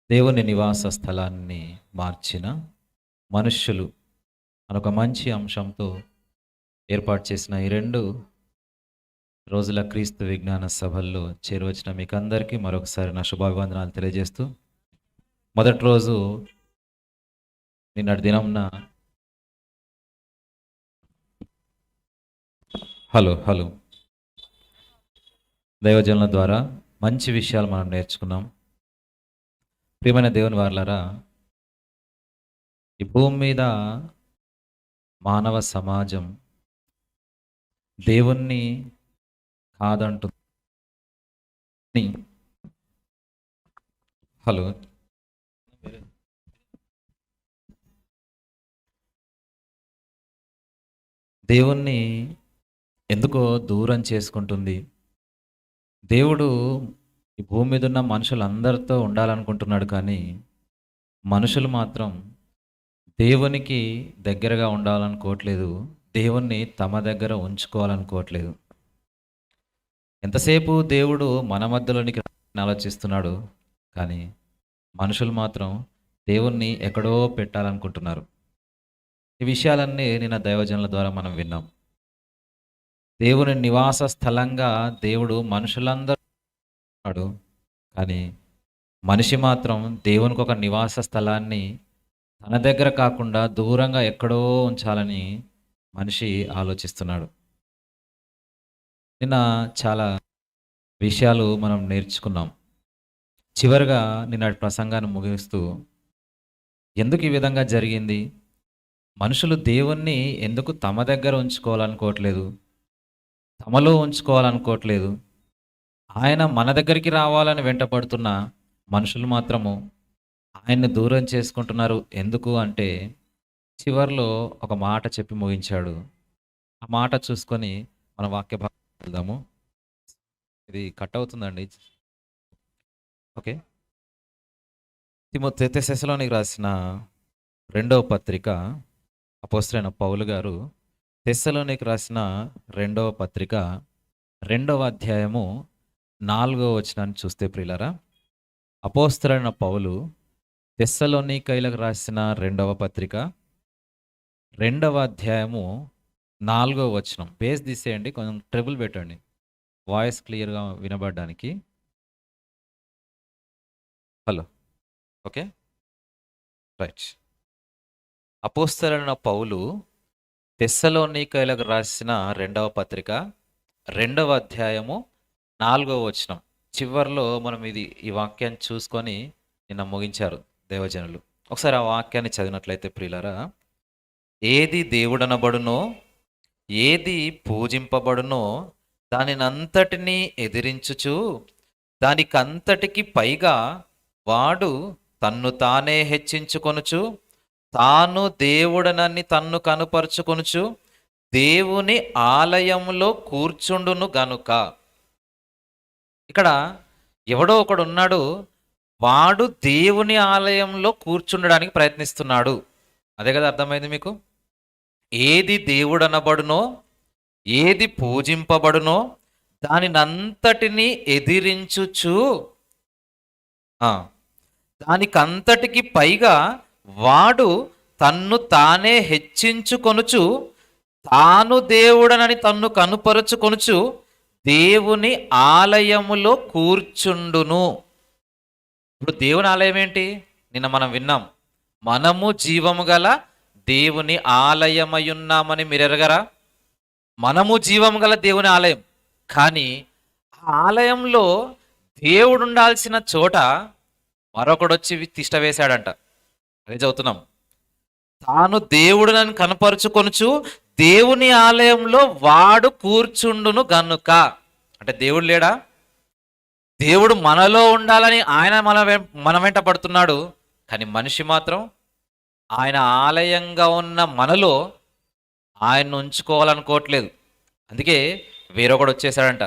దేవుని నివాస స్థలాన్ని మార్చిన మనుష్యులు అనొక మంచి అంశంతో ఏర్పాటు చేసిన ఈ 2 రోజుల క్రీస్తు విజ్ఞాన సభల్లో చేరువచ్చిన మీకందరికీ మరొకసారి నా శుభాభివందనాలు తెలియజేస్తూ, మొదటి రోజు నిన్నటి దినంన హలో దైవజనుల ద్వారా మంచి విషయాలు మనం నేర్చుకున్నాం. ప్రియమైన దేవుని వారలారా, ఈ భూమి మీద మానవ సమాజం దేవుణ్ణి కాదంటుంది. హలో దేవుణ్ణి ఎందుకో దూరం చేసుకుంటుంది. దేవుడు ఈ భూమి మీద ఉన్న మనుషులందరితో ఉండాలనుకుంటున్నాడు, కానీ మనుషులు మాత్రం దేవునికి దగ్గరగా ఉండాలనుకోవట్లేదు. దేవుణ్ణి తమ దగ్గర ఉంచుకోవాలనుకోవట్లేదు. ఎంతసేపు దేవుడు మన మధ్యలోనికి ఆలోచిస్తున్నాడు, కానీ మనుషులు మాత్రం దేవుణ్ణి ఎక్కడో పెట్టాలనుకుంటున్నారు. ఈ విషయాలన్నీ నిన్న దైవజనుల ద్వారా మనం విన్నాం. దేవుని నివాస స్థలంగా దేవుడు మనుషులందరూ ఉన్నాడు, కానీ మనిషి మాత్రం దేవునికి ఒక నివాస స్థలాన్ని తన దగ్గర కాకుండా దూరంగా ఎక్కడో ఉంచాలని మనిషి ఆలోచిస్తున్నాడు. నిన్న చాలా విషయాలు మనం నేర్చుకున్నాం. చివరిగా నిన్నటి ప్రసంగాన్ని ముగిస్తూ, ఎందుకు ఈ విధంగా జరిగింది, మనుషులు దేవుణ్ణి ఎందుకు తమ దగ్గర ఉంచుకోవాలనుకోవట్లేదు, తమలో ఉంచుకోవాలనుకోవట్లేదు, ఆయన మన దగ్గరికి రావాలని వెంటపడుతున్న మనుషులు మాత్రము ఆయన్ని దూరం చేసుకుంటున్నారు ఎందుకు అంటే, చివరిలో ఒక మాట చెప్పి ముగించాడు. ఆ మాట చూసుకొని మన వాక్య భాగం వెళ్దాము. ఇది కట్ అవుతుందండి. ఓకే. తెస్సలోనికి రాసిన 2వ పత్రిక, అపోస్తలుడైన పౌలు గారు తెస్సలోనికి రాసిన 2వ పత్రిక 2వ అధ్యాయము 4వ వచనాన్ని చూస్తే ప్రియులారా, అపోస్తలుడైన పౌలు తెస్సలోనికైలకు రాసిన 2వ పత్రిక 2వ అధ్యాయము 4వ వచనం. పేజ్ తీసేయండి, కొంచెం ట్రిబుల్ పెట్టండి వాయిస్ క్లియర్గా వినబడడానికి. Hello, okay, right. అపోస్తలుడైన పౌలు తెస్సలోనికైలకు రాసిన 2వ పత్రిక 2వ అధ్యాయము 4వ వచనం చివరిలో మనం ఈ వాక్యాన్ని చూసుకొని నిన్న ముగించారు దేవజనులు. ఒకసారి ఆ వాక్యాన్ని చదివినట్లయితే ప్రియులారా, ఏది దేవుడనబడునో ఏది పూజింపబడునో దానినంతటినీ ఎదిరించుచు దానికంతటికి పైగా వాడు తన్ను తానే హెచ్చించుకొనుచు తాను దేవుడనని తన్ను కనుపరుచుకొనుచు దేవుని ఆలయంలో కూర్చుండును గనుక. ఇక్కడ ఎవడో ఒకడు ఉన్నాడు, వాడు దేవుని ఆలయంలో కూర్చుండడానికి ప్రయత్నిస్తున్నాడు. అదే కదా అర్థమైంది మీకు. ఏది దేవుడనబడునో ఏది పూజింపబడునో దానినంతటినీ ఎదిరించుచు దానికంతటికి పైగా వాడు తన్ను తానే హెచ్చించుకొనుచు తాను దేవుడనని తన్ను కనుపరుచుకొనుచు దేవుని ఆలయములో కూర్చుండును. ఇప్పుడు దేవుని ఆలయం ఏంటి? నిన్న మనం విన్నాం, మనము జీవము గల దేవుని ఆలయమయున్నామని మీరు ఎరగరా? మనము జీవము గల దేవుని ఆలయం. కానీ ఆ ఆలయంలో దేవుడు ఉండాల్సిన చోట మరొకడు వచ్చి తిష్ట వేశాడంట. అదే చదువుతున్నాం, తాను దేవుడునని కనపరుచుకొనుచు దేవుని ఆలయంలో వాడు కూర్చుండును గనుక. అంటే దేవుడు లేడా? దేవుడు మనలో ఉండాలని ఆయన మన వెంట పడుతున్నాడు, కానీ మనిషి మాత్రం ఆయన ఆలయంగా ఉన్న మనలో ఆయన్ను ఉంచుకోవాలనుకోవట్లేదు. అందుకే వేరొకడు వచ్చేసాడంట,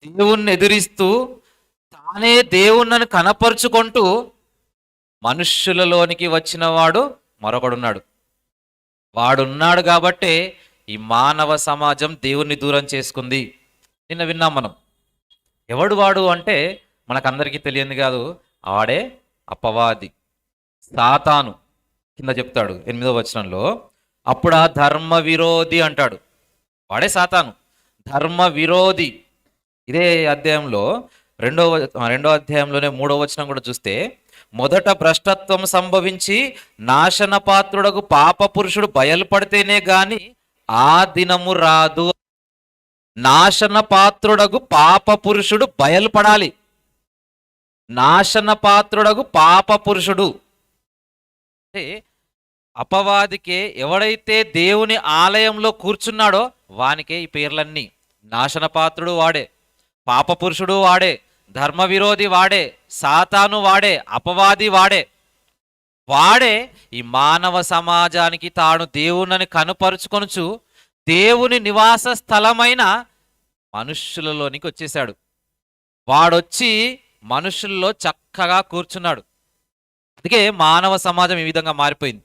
దేవుణ్ణి ఎదిరిస్తూ తానే దేవుణ్ణి కనపరుచుకుంటూ మనుష్యులలోనికి వచ్చిన వాడు మరొకడున్నాడు. వాడున్నాడు కాబట్టే ఈ మానవ సమాజం దేవుణ్ణి దూరం చేసుకుంది. నిన్న విన్నాం మనం. ఎవడు వాడు అంటే మనకందరికీ తెలియదు కాదు, వాడే అపవాది, సాతాను కింద చెప్తాడు 8వ వచనంలో. అప్పుడు ఆ ధర్మ విరోధి అంటాడు, వాడే సాతాను, ధర్మ విరోధి. ఇదే అధ్యాయంలో రెండో అధ్యాయంలోనే 3వ వచనం కూడా చూస్తే, మొదట భ్రష్టత్వం సంభవించి నాశన పాత్రుడకు పాప పురుషుడు బయలుపడితేనే గాని ఆ దినము రాదు. నాశన పాత్రుడకు పాప పురుషుడు బయలుపడాలి. నాశన పాత్రుడకు పాప పురుషుడు అంటే అపవాదికే, ఎవడైతే దేవుని ఆలయంలో కూర్చున్నాడో వానికే ఈ పేర్లన్నీ. నాశన పాత్రుడు వాడే, పాప పురుషుడు వాడే, ధర్మ విరోధి వాడే, సాతాను వాడే, అపవాది వాడే. వాడే ఈ మానవ సమాజానికి తాను దేవునని కనుపరుచుకొనుచు దేవుని నివాస స్థలమైన మనుష్యులలోనికి వచ్చేశాడు. వాడొచ్చి మనుషుల్లో చక్కగా కూర్చున్నాడు. అందుకే మానవ సమాజం ఈ విధంగా మారిపోయింది.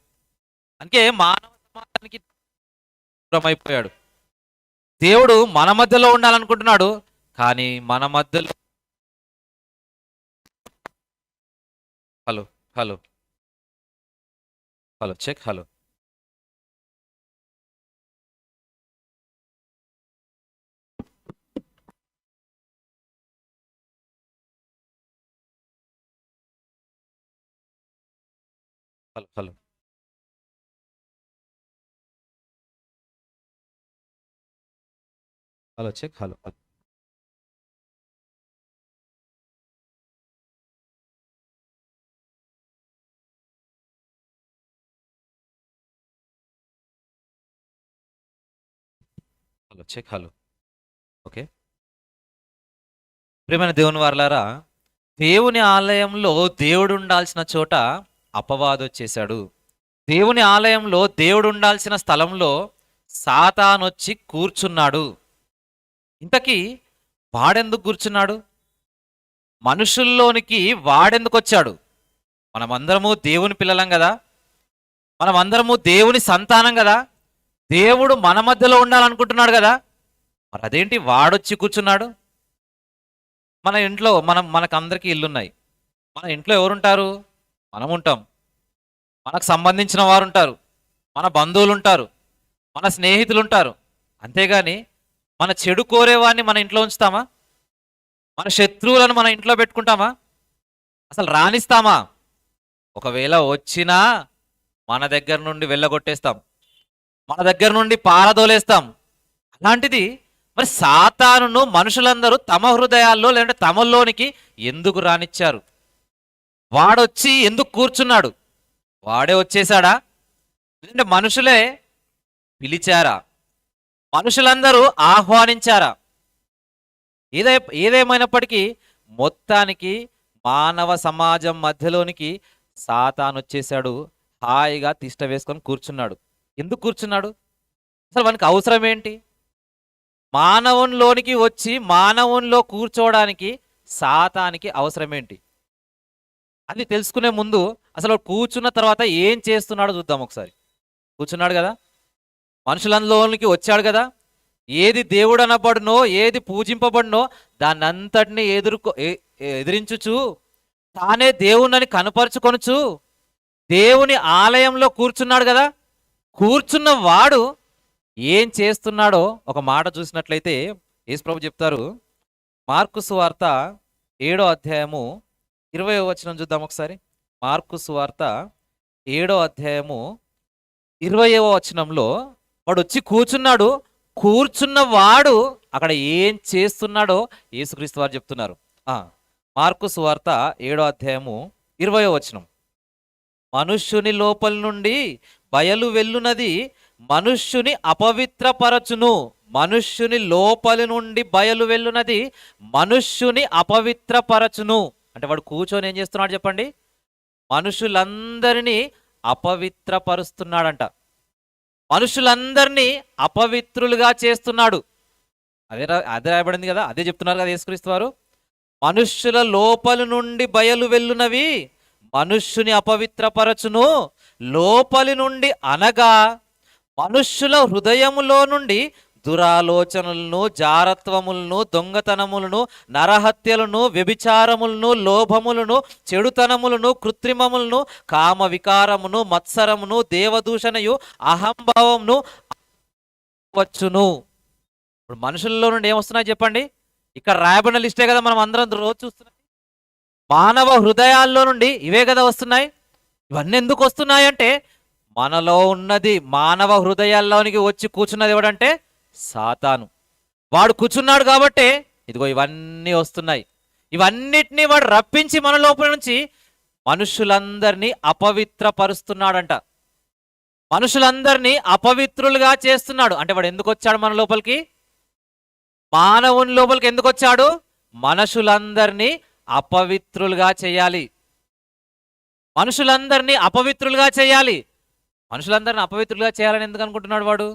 అందుకే మానవ సమాజానికి దూరం అయిపోయాడు. దేవుడు మన మధ్యలో ఉండాలనుకుంటున్నాడు, కానీ మన మధ్యలో hello hello hello check hello hello hello hello check hello hello hello check hello. Okay, ప్రియమైన దేవుని వారలారా, దేవుని ఆలయంలో దేవుడు ఉండాల్సిన చోట అపవాది వచ్చేశాడు. దేవుని ఆలయంలో దేవుడు ఉండాల్సిన స్థలంలో సాతానొచ్చి కూర్చున్నాడు. ఇంతకీ వాడెందుకు కూర్చున్నాడు? మనుషుల్లోనికి వాడెందుకు వచ్చాడు? మనమందరము దేవుని పిల్లలం కదా, మనమందరము దేవుని సంతానం కదా, దేవుడు మన మధ్యలో ఉండాలనుకుంటున్నాడు కదా. మరి అదేంటి వాడొచ్చి కూర్చున్నాడు? మన ఇంట్లో మనకందరికీ ఇల్లున్నాయి. మన ఇంట్లో ఎవరుంటారు? మనం ఉంటాం. మనకు సంబంధించిన వారు ఉంటారు, మన బంధువులు ఉంటారు, మన స్నేహితులు ఉంటారు. అంతేగాని మన చెడు కోరేవాడిని మన ఇంట్లో ఉంచుతామా? మన శత్రువులను మన ఇంట్లో పెట్టుకుంటామా? అసలు రాణిస్తామా? ఒకవేళ వచ్చినా మన దగ్గర నుండి వెళ్ళగొట్టేస్తాం, మన దగ్గర నుండి పారదోలేస్తాం. అలాంటిది మరి సాతానును మనుషులందరూ తమ హృదయాల్లో లేదంటే తమలోనికి ఎందుకు రానిచ్చారు? వాడొచ్చి ఎందుకు కూర్చున్నాడు? వాడే వచ్చేసాడా, లేదంటే మనుషులే పిలిచారా? మనుషులందరూ ఆహ్వానించారా? ఏదేమైనప్పటికీ మొత్తానికి మానవ సమాజం మధ్యలోనికి సాతాను వచ్చేసాడు. హాయిగా తిష్ట వేసుకొని కూర్చున్నాడు. ఎందుకు కూర్చున్నాడు? అసలు మనకి అవసరం ఏంటి? మానవునిలోనికి వచ్చి మానవునిలో కూర్చోవడానికి సాతానికి అవసరం ఏంటి? అది తెలుసుకునే ముందు అసలు కూర్చున్న తర్వాత ఏం చేస్తున్నాడో చూద్దాం ఒకసారి. కూర్చున్నాడు కదా, మనుషులంలోనికి వచ్చాడు కదా, ఏది దేవుడు అనబడునో ఏది పూజింపబడినో దాన్ని అంతటిని ఎదిరించుచు తానే దేవుణ్ణని కనపరుచుకొనుచు దేవుని ఆలయంలో కూర్చున్నాడు కదా. కూర్చున్న వాడు ఏం చేస్తున్నాడో ఒక మాట చూసినట్లయితే యేసుప్రభు చెప్తారు. మార్కు సువార్త 7వ అధ్యాయము 20వ వచనం చూద్దాం ఒకసారి. మార్కు సువార్త 7వ అధ్యాయము 20వ వచనంలో వాడు వచ్చి కూర్చున్నాడు. కూర్చున్న వాడు అక్కడ ఏం చేస్తున్నాడో యేసుక్రీస్తు వారు చెప్తున్నారు. మార్కు సువార్త 7వ అధ్యాయము 20వ వచనం. మనుష్యుని లోపలి నుండి బయలు వెళ్ళునది మనుష్యుని అపవిత్రపరచును. మనుష్యుని లోపలి నుండి బయలు వెళ్ళునది మనుష్యుని అపవిత్రపరచును. అంటే వాడు కూర్చొని ఏం చేస్తున్నాడు చెప్పండి? మనుషులందరినీ అపవిత్రపరుస్తున్నాడంట. మనుషులందరినీ అపవిత్రులుగా చేస్తున్నాడు. అదే రాయబడింది కదా, అదే చెప్తున్నారు కదా యేసుక్రీస్తు వారు. మనుష్యుల లోపలి నుండి బయలు వెళ్ళునవి మనుష్యుని అపవిత్రపరచును. లోపలి నుండి అనగా మనుష్యుల హృదయములో నుండి దురాలోచనలను, జారత్వములను, దొంగతనములను, నరహత్యలను, వ్యభిచారములను, లోభములను, చెడుతనములను, కృత్రిమములను, కామ వికారమును, మత్సరమును, దేవదూషణయు, అహంభావమును వచ్చును. ఇప్పుడు మనుషుల్లో నుండి ఏమొస్తున్నాయి చెప్పండి? ఇక్కడ రాయబడిన లిస్టే కదా మనం అందరం రోజు చూస్తున్నాం. మానవ హృదయాల్లో నుండి ఇవే కదా వస్తున్నాయి. ఇవన్నీ ఎందుకు వస్తున్నాయి అంటే మనలో ఉన్నది మానవ హృదయాల్లోనికి వచ్చి కూర్చున్నది ఎవడంటే సాతాను. వాడు కూర్చున్నాడు కాబట్టి ఇదిగో ఇవన్నీ వస్తున్నాయి. ఇవన్నిటినీ వాడు రప్పించి మన లోపల నుంచి మనుషులందరినీ అపవిత్రపరుస్తున్నాడంట. మనుషులందరినీ అపవిత్రులుగా చేస్తున్నాడు. అంటే వాడు ఎందుకు వచ్చాడు మన లోపలికి? మానవుని లోపలికి ఎందుకు వచ్చాడు? మనుషులందరినీ అపవిత్రులుగా చేయాలి. మనుషులందరినీ అపవిత్రులుగా చేయాలి. మనుషులందరినీ అపవిత్రులుగా చేయాలని ఎందుకు అనుకుంటున్నాడు వాడు?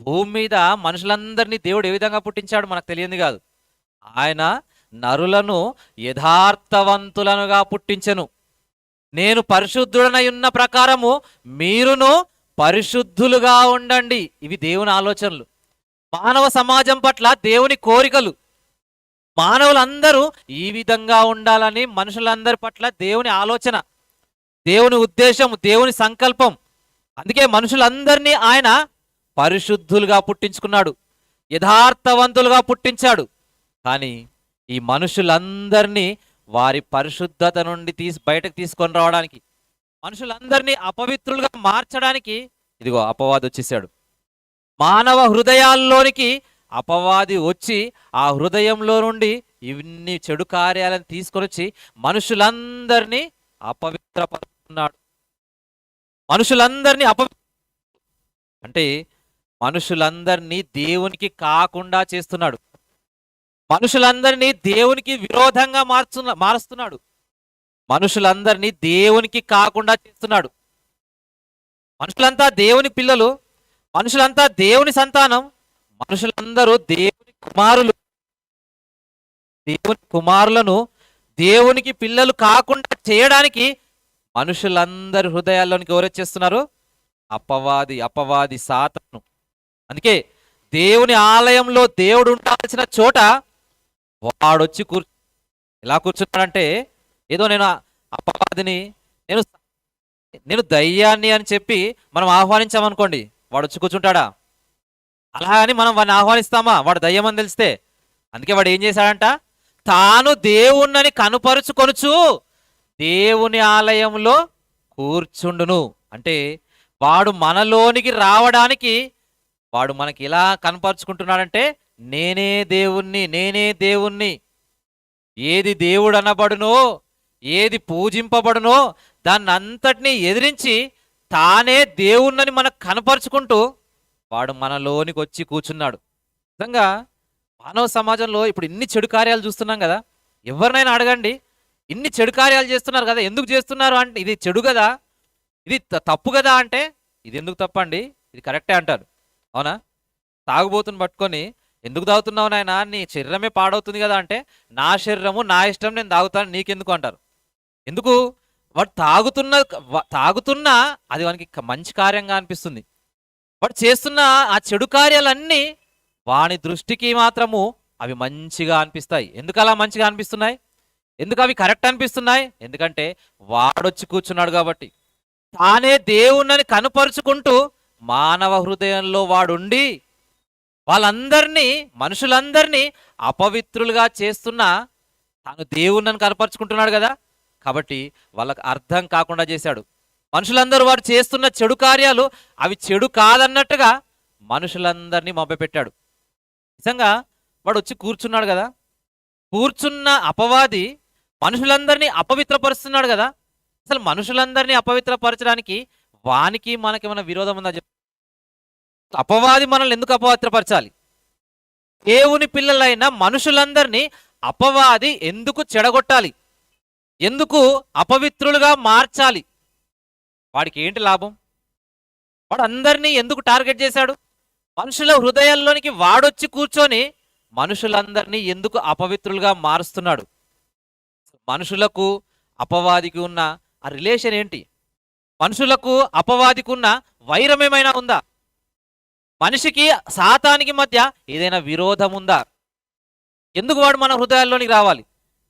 భూమి మీద మనుషులందరినీ దేవుడు ఏ విధంగా పుట్టించాడు మనకు తెలియంది కాదు. ఆయన నరులను యథార్థవంతులనుగా పుట్టించెను. నేను పరిశుద్ధుడనై ఉన్న ప్రకారము మీరును పరిశుద్ధులుగా ఉండండి. ఇవి దేవుని ఆలోచనలు, మానవ సమాజం పట్ల దేవుని కోరికలు. మానవులందరూ ఈ విధంగా ఉండాలని మనుషులందరి పట్ల దేవుని ఆలోచన, దేవుని ఉద్దేశం, దేవుని సంకల్పం. అందుకే మనుషులందరినీ ఆయన పరిశుద్ధులుగా పుట్టించుకున్నాడు, యథార్థవంతులుగా పుట్టించాడు. కానీ ఈ మనుషులందరినీ వారి పరిశుద్ధత నుండి బయటకు తీసుకొని రావడానికి, మనుషులందరినీ అపవిత్రులుగా మార్చడానికి ఇదిగో అపవాది వచ్చేసాడు. మానవ హృదయాల్లోనికి అపవాది వచ్చి ఆ హృదయంలో నుండి ఇన్ని చెడు కార్యాలను తీసుకొని వచ్చి మనుషులందరినీ అపవిత్రపరుస్తున్నాడు. మనుషులందరినీ అంటే మనుషులందరినీ దేవునికి కాకుండా చేస్తున్నాడు. మనుషులందరినీ దేవునికి విరోధంగా మారుస్తున్నాడు. మనుషులందరినీ దేవునికి కాకుండా చేస్తున్నాడు. మనుషులంతా దేవుని పిల్లలు, మనుషులంతా దేవుని సంతానం, మనుషులందరూ దేవుని కుమారులు. దేవుని కుమారులను దేవునికి పిల్లలు కాకుండా చేయడానికి మనుషులందరి హృదయాల్లోనికి ఎవరొచ్చేస్తున్నారు? అపవాది సాతాను. అందుకే దేవుని ఆలయంలో దేవుడు ఉండాల్సిన చోట వాడొచ్చి ఎలా కూర్చున్నాడంటే, ఏదో నేను అపవాదిని, నేను దయ్యాన్ని అని చెప్పి మనం ఆహ్వానించామనుకోండి, వాడు వచ్చి కూర్చుంటాడా? అలా అని మనం వాడిని ఆహ్వానిస్తామా? వాడు దయ్యం అని తెలిస్తే. అందుకే వాడు ఏం చేశాడంట? తాను దేవుణ్ణని కనుపరుచుకొనుచు దేవుని ఆలయంలో కూర్చుండును. అంటే వాడు మనలోనికి రావడానికి వాడు మనకి ఎలా కనపరుచుకుంటున్నాడంటే, నేనే దేవుణ్ణి. ఏది దేవుడు అనబడునో, ఏది పూజింపబడునో దాన్ని అంతటినీ ఎదిరించి తానే దేవుణ్ణని మనకు కనపరుచుకుంటూ వాడు మనలోనికి వచ్చి కూర్చున్నాడు. నిజంగా మానవ సమాజంలో ఇప్పుడు ఇన్ని చెడు కార్యాలు చూస్తున్నాం కదా. ఎవరినైనా అడగండి, ఇన్ని చెడు కార్యాలు చేస్తున్నారు కదా, ఎందుకు చేస్తున్నారు అంటే ఇది చెడు కదా, ఇది తప్పు కదా అంటే ఇది ఎందుకు తప్పండి, ఇది కరెక్టే అంటారు. అవునా? తాగుబోతుని పట్టుకొని ఎందుకు తాగుతున్నావు నాయన, నీ శరీరమే పాడవుతుంది కదా అంటే, నా శరీరము నా ఇష్టం, నేను తాగుతాను, నీకెందుకు అంటారు. ఎందుకు? వాడు తాగుతున్నా అది వానికి మంచి కార్యంగా అనిపిస్తుంది. వాడు చేస్తున్న ఆ చెడు కార్యాలన్నీ వాని దృష్టికి మాత్రము అవి మంచిగా అనిపిస్తాయి. ఎందుకు అలా మంచిగా అనిపిస్తున్నాయి? ఎందుకు అవి కరెక్ట్ అనిపిస్తున్నాయి? ఎందుకంటే వాడొచ్చి కూర్చున్నాడు కాబట్టి. తానే దేవుణ్ణని కనుపరుచుకుంటూ మానవ హృదయంలో వాడుండి వాళ్ళందరినీ, మనుషులందరినీ అపవిత్రులుగా చేస్తున్నా తాను దేవుణ్ణని కనపరుచుకుంటున్నాడు కదా. కాబట్టి వాళ్ళకు అర్థం కాకుండా చేశాడు. మనుషులందరూ వాడు చేస్తున్న చెడు కార్యాలు అవి చెడు కాదన్నట్టుగా మనుషులందరినీ మభ్యపెట్టాడు. నిజంగా వాడు వచ్చి కూర్చున్నాడు కదా, కూర్చున్న అపవాది మనుషులందరినీ అపవిత్రపరుస్తున్నాడు కదా. అసలు మనుషులందరినీ అపవిత్రపరచడానికి వానికి మనకి మన విరోధం ఉందా? అపవాది మనల్ని ఎందుకు అపవిత్రపరచాలి? దేవుని పిల్లలైన మనుషులందరినీ అపవాది ఎందుకు చెడగొట్టాలి? ఎందుకు అపవిత్రులుగా మార్చాలి? వాడికి ఏంటి లాభం? వాడు అందరినీ ఎందుకు టార్గెట్ చేశాడు? మనుషుల హృదయాల్లోనికి వాడొచ్చి కూర్చొని మనుషులందరినీ ఎందుకు అపవిత్రులుగా మారుస్తున్నాడు? మనుషులకు అపవాదికి ఉన్న ఆ రిలేషన్ ఏంటి? మనుషులకు అపవాదికి ఉన్న వైరం ఏమైనా ఉందా? మనిషికి సాతానికి మధ్య ఏదైనా విరోధం ఉందా? ఎందుకు వాడు మన హృదయాల్లోనికి రావాలి?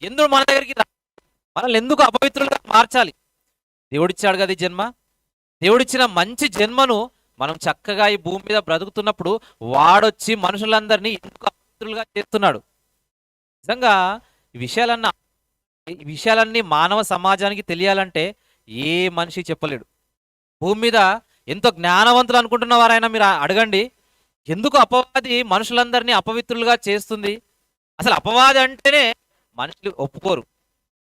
ఎందుకు మన దగ్గరికి మనల్ని ఎందుకు అపవిత్రులుగా మార్చాలి? దేవుడిచ్చాడు కదా ఈ జన్మ. దేవుడిచ్చిన మంచి జన్మను మనం చక్కగా ఈ భూమి మీద బ్రతుకుతున్నప్పుడు వాడొచ్చి మనుషులందరినీ ఎందుకు అపవిత్రులుగా చేస్తున్నాడు? నిజంగా ఈ విషయాలన్నీ ఈ విషయాలన్నీ మానవ సమాజానికి తెలియాలంటే ఏ మనిషి చెప్పలేడు. భూమి మీద ఎంతో జ్ఞానవంతులు అనుకుంటున్న వారైనా మీరు అడగండి, ఎందుకు అపవాది మనుషులందరినీ అపవిత్రులుగా చేస్తుంది? అసలు అపవాది అంటేనే మనుషులు ఒప్పుకోరు.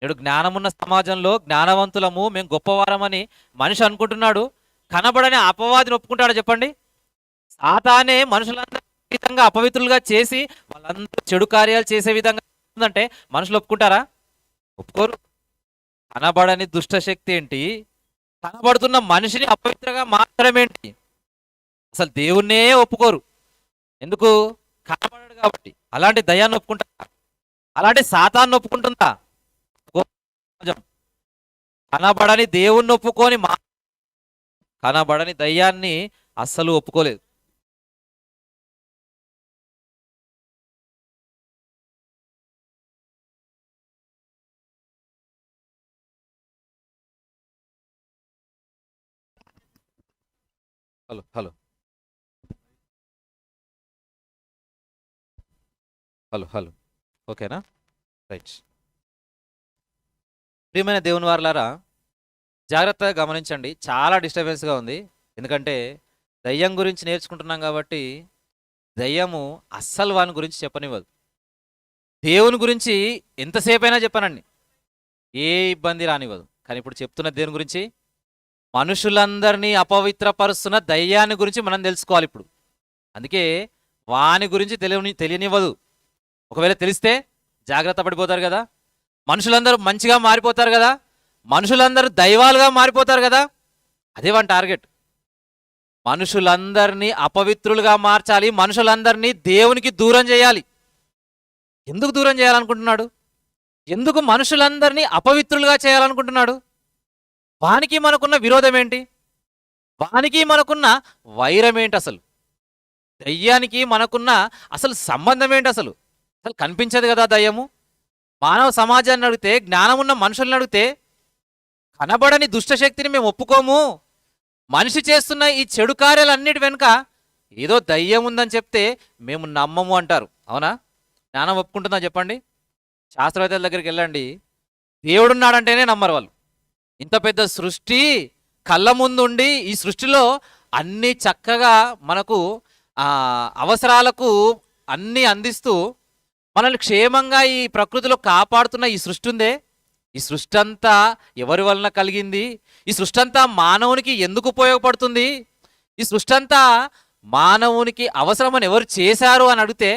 నేడు జ్ఞానమున్న సమాజంలో జ్ఞానవంతులము, మేము గొప్పవారమని మనిషి అనుకుంటున్నాడు. కనబడని అపవాదిని ఒప్పుకుంటాడా చెప్పండి? సాతానే మనుషులందరూ విధంగా అపవిత్రులుగా చేసి వాళ్ళందరూ చెడు కార్యాలు చేసే విధంగా ఉందంటే మనుషులు ఒప్పుకుంటారా? ఒప్పుకోరు. కనబడని దుష్టశక్తి ఏంటి, కనబడుతున్న మనిషిని అపవిత్రంగా మార్చడం ఏంటి? అసలు దేవుణ్ణే ఒప్పుకోరు. ఎందుకు? కనబడడు కాబట్టి. అలాంటి దయాన్ని ఒప్పుకుంటారా? అలాంటి సాతాన్ని ఒప్పుకుంటుందా? కనబడని దేవుణ్ణి ఒప్పుకొని కనబడని దయ్యాన్ని అస్సలు ఒప్పుకోలేదు. హలో హలో హలో హలో ఓకేనా? రైట్. ప్రియమైన దేవుని వారలారా, జాగ్రత్తగా గమనించండి. చాలా డిస్టర్బెన్స్గా ఉంది. ఎందుకంటే దయ్యం గురించి నేర్చుకుంటున్నాం కాబట్టి దయ్యము అస్సలు వాని గురించి చెప్పనివ్వదు. దేవుని గురించి ఎంతసేపైనా చెప్పానండి, ఏ ఇబ్బంది రానివ్వదు. కానీ ఇప్పుడు చెప్తున్న దేవుని గురించి, మనుషులందరినీ అపవిత్రపరుస్తున్న దయ్యాన్ని గురించి మనం తెలుసుకోవాలి ఇప్పుడు. అందుకే వాని గురించి తెలియనివ్వదు. ఒకవేళ తెలిస్తే జాగ్రత్త పడిపోతారు కదా. మనుషులందరూ మంచిగా మారిపోతారు కదా, మనుషులందరూ దైవాలుగా మారిపోతారు కదా. అదే వాని టార్గెట్. మనుషులందరినీ అపవిత్రులుగా మార్చాలి, మనుషులందరినీ దేవునికి దూరం చేయాలి. ఎందుకు దూరం చేయాలనుకుంటున్నాడు? ఎందుకు మనుషులందరినీ అపవిత్రులుగా చేయాలనుకుంటున్నాడు? వానికి మనకున్న విరోధం ఏంటి? వానికి మనకున్న వైరం ఏంటి? అసలు దయ్యానికి మనకున్న అసలు సంబంధం ఏంటి? అసలు అసలు కనిపించదు కదా దయ్యము. మానవ సమాజాన్ని అడిగితే, జ్ఞానం ఉన్న మనుషుల్ని అడిగితే, కనబడని దుష్టశక్తిని మేము ఒప్పుకోము, మనిషి చేస్తున్న ఈ చెడు కార్యాలన్నిటి వెనుక ఏదో దయ్యం ఉందని చెప్తే మేము నమ్మము అంటారు. అవునా? జ్ఞానం ఒప్పుకుంటుందా చెప్పండి? శాస్త్రవేత్తల దగ్గరికి వెళ్ళండి, దేవుడున్నాడంటేనే నమ్మరు వాళ్ళు. ఇంత పెద్ద సృష్టి కళ్ళ ముందుండి, ఈ సృష్టిలో అన్నీ చక్కగా మనకు అవసరాలకు అన్నీ అందిస్తూ మనల్ని క్షేమంగా ఈ ప్రకృతిలో కాపాడుతున్న ఈ సృష్టి ఉందే, ఈ సృష్టి అంతా ఎవరి వలన కలిగింది? ఈ సృష్టి అంతా మానవునికి ఎందుకు ఉపయోగపడుతుంది? ఈ సృష్టి అంతా మానవునికి అవసరమని ఎవరు చేశారు అని అడిగితే,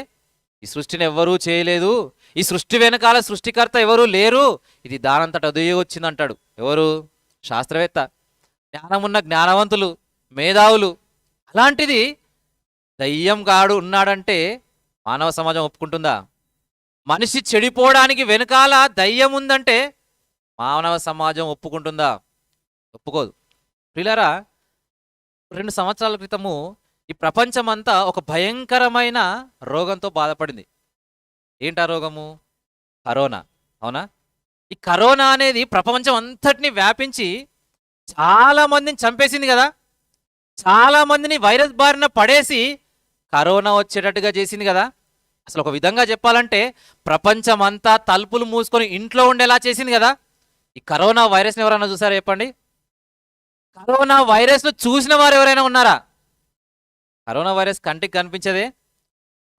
ఈ సృష్టిని ఎవరూ చేయలేదు, ఈ సృష్టి వెనకాల సృష్టికర్త ఎవరూ లేరు, ఇది దానంతట అదే వచ్చిందంటాడు. ఎవరు? శాస్త్రవేత్త, జ్ఞానమున్న జ్ఞానవంతులు, మేధావులు. అలాంటిది దయ్యం గాడు ఉన్నాడంటే మానవ సమాజం ఒప్పుకుంటుందా? మనిషి చెడిపోవడానికి వెనకాల దయ్యం ఉందంటే మానవ సమాజం ఒప్పుకుంటుందా? ఒప్పుకోదు. ప్రియులారా, 2 సంవత్సరాల క్రితము ఈ ప్రపంచమంతా ఒక భయంకరమైన రోగంతో బాధపడింది. ఏంటా రోగము? కరోనా. అవునా? ఈ కరోనా అనేది ప్రపంచం అంతటిని వ్యాపించి చాలా మందిని చంపేసింది కదా, చాలా మందిని వైరస్ బారిన పడేసి కరోనా వచ్చేటట్టుగా చేసింది కదా. అసలు ఒక విధంగా చెప్పాలంటే ప్రపంచం అంతా తలుపులు మూసుకొని ఇంట్లో ఉండేలా చేసింది కదా. ఈ కరోనా వైరస్ని ఎవరైనా చూసారా చెప్పండి? కరోనా వైరస్ను చూసిన వారు ఎవరైనా ఉన్నారా? కరోనా వైరస్ కంటికి కనిపించదే.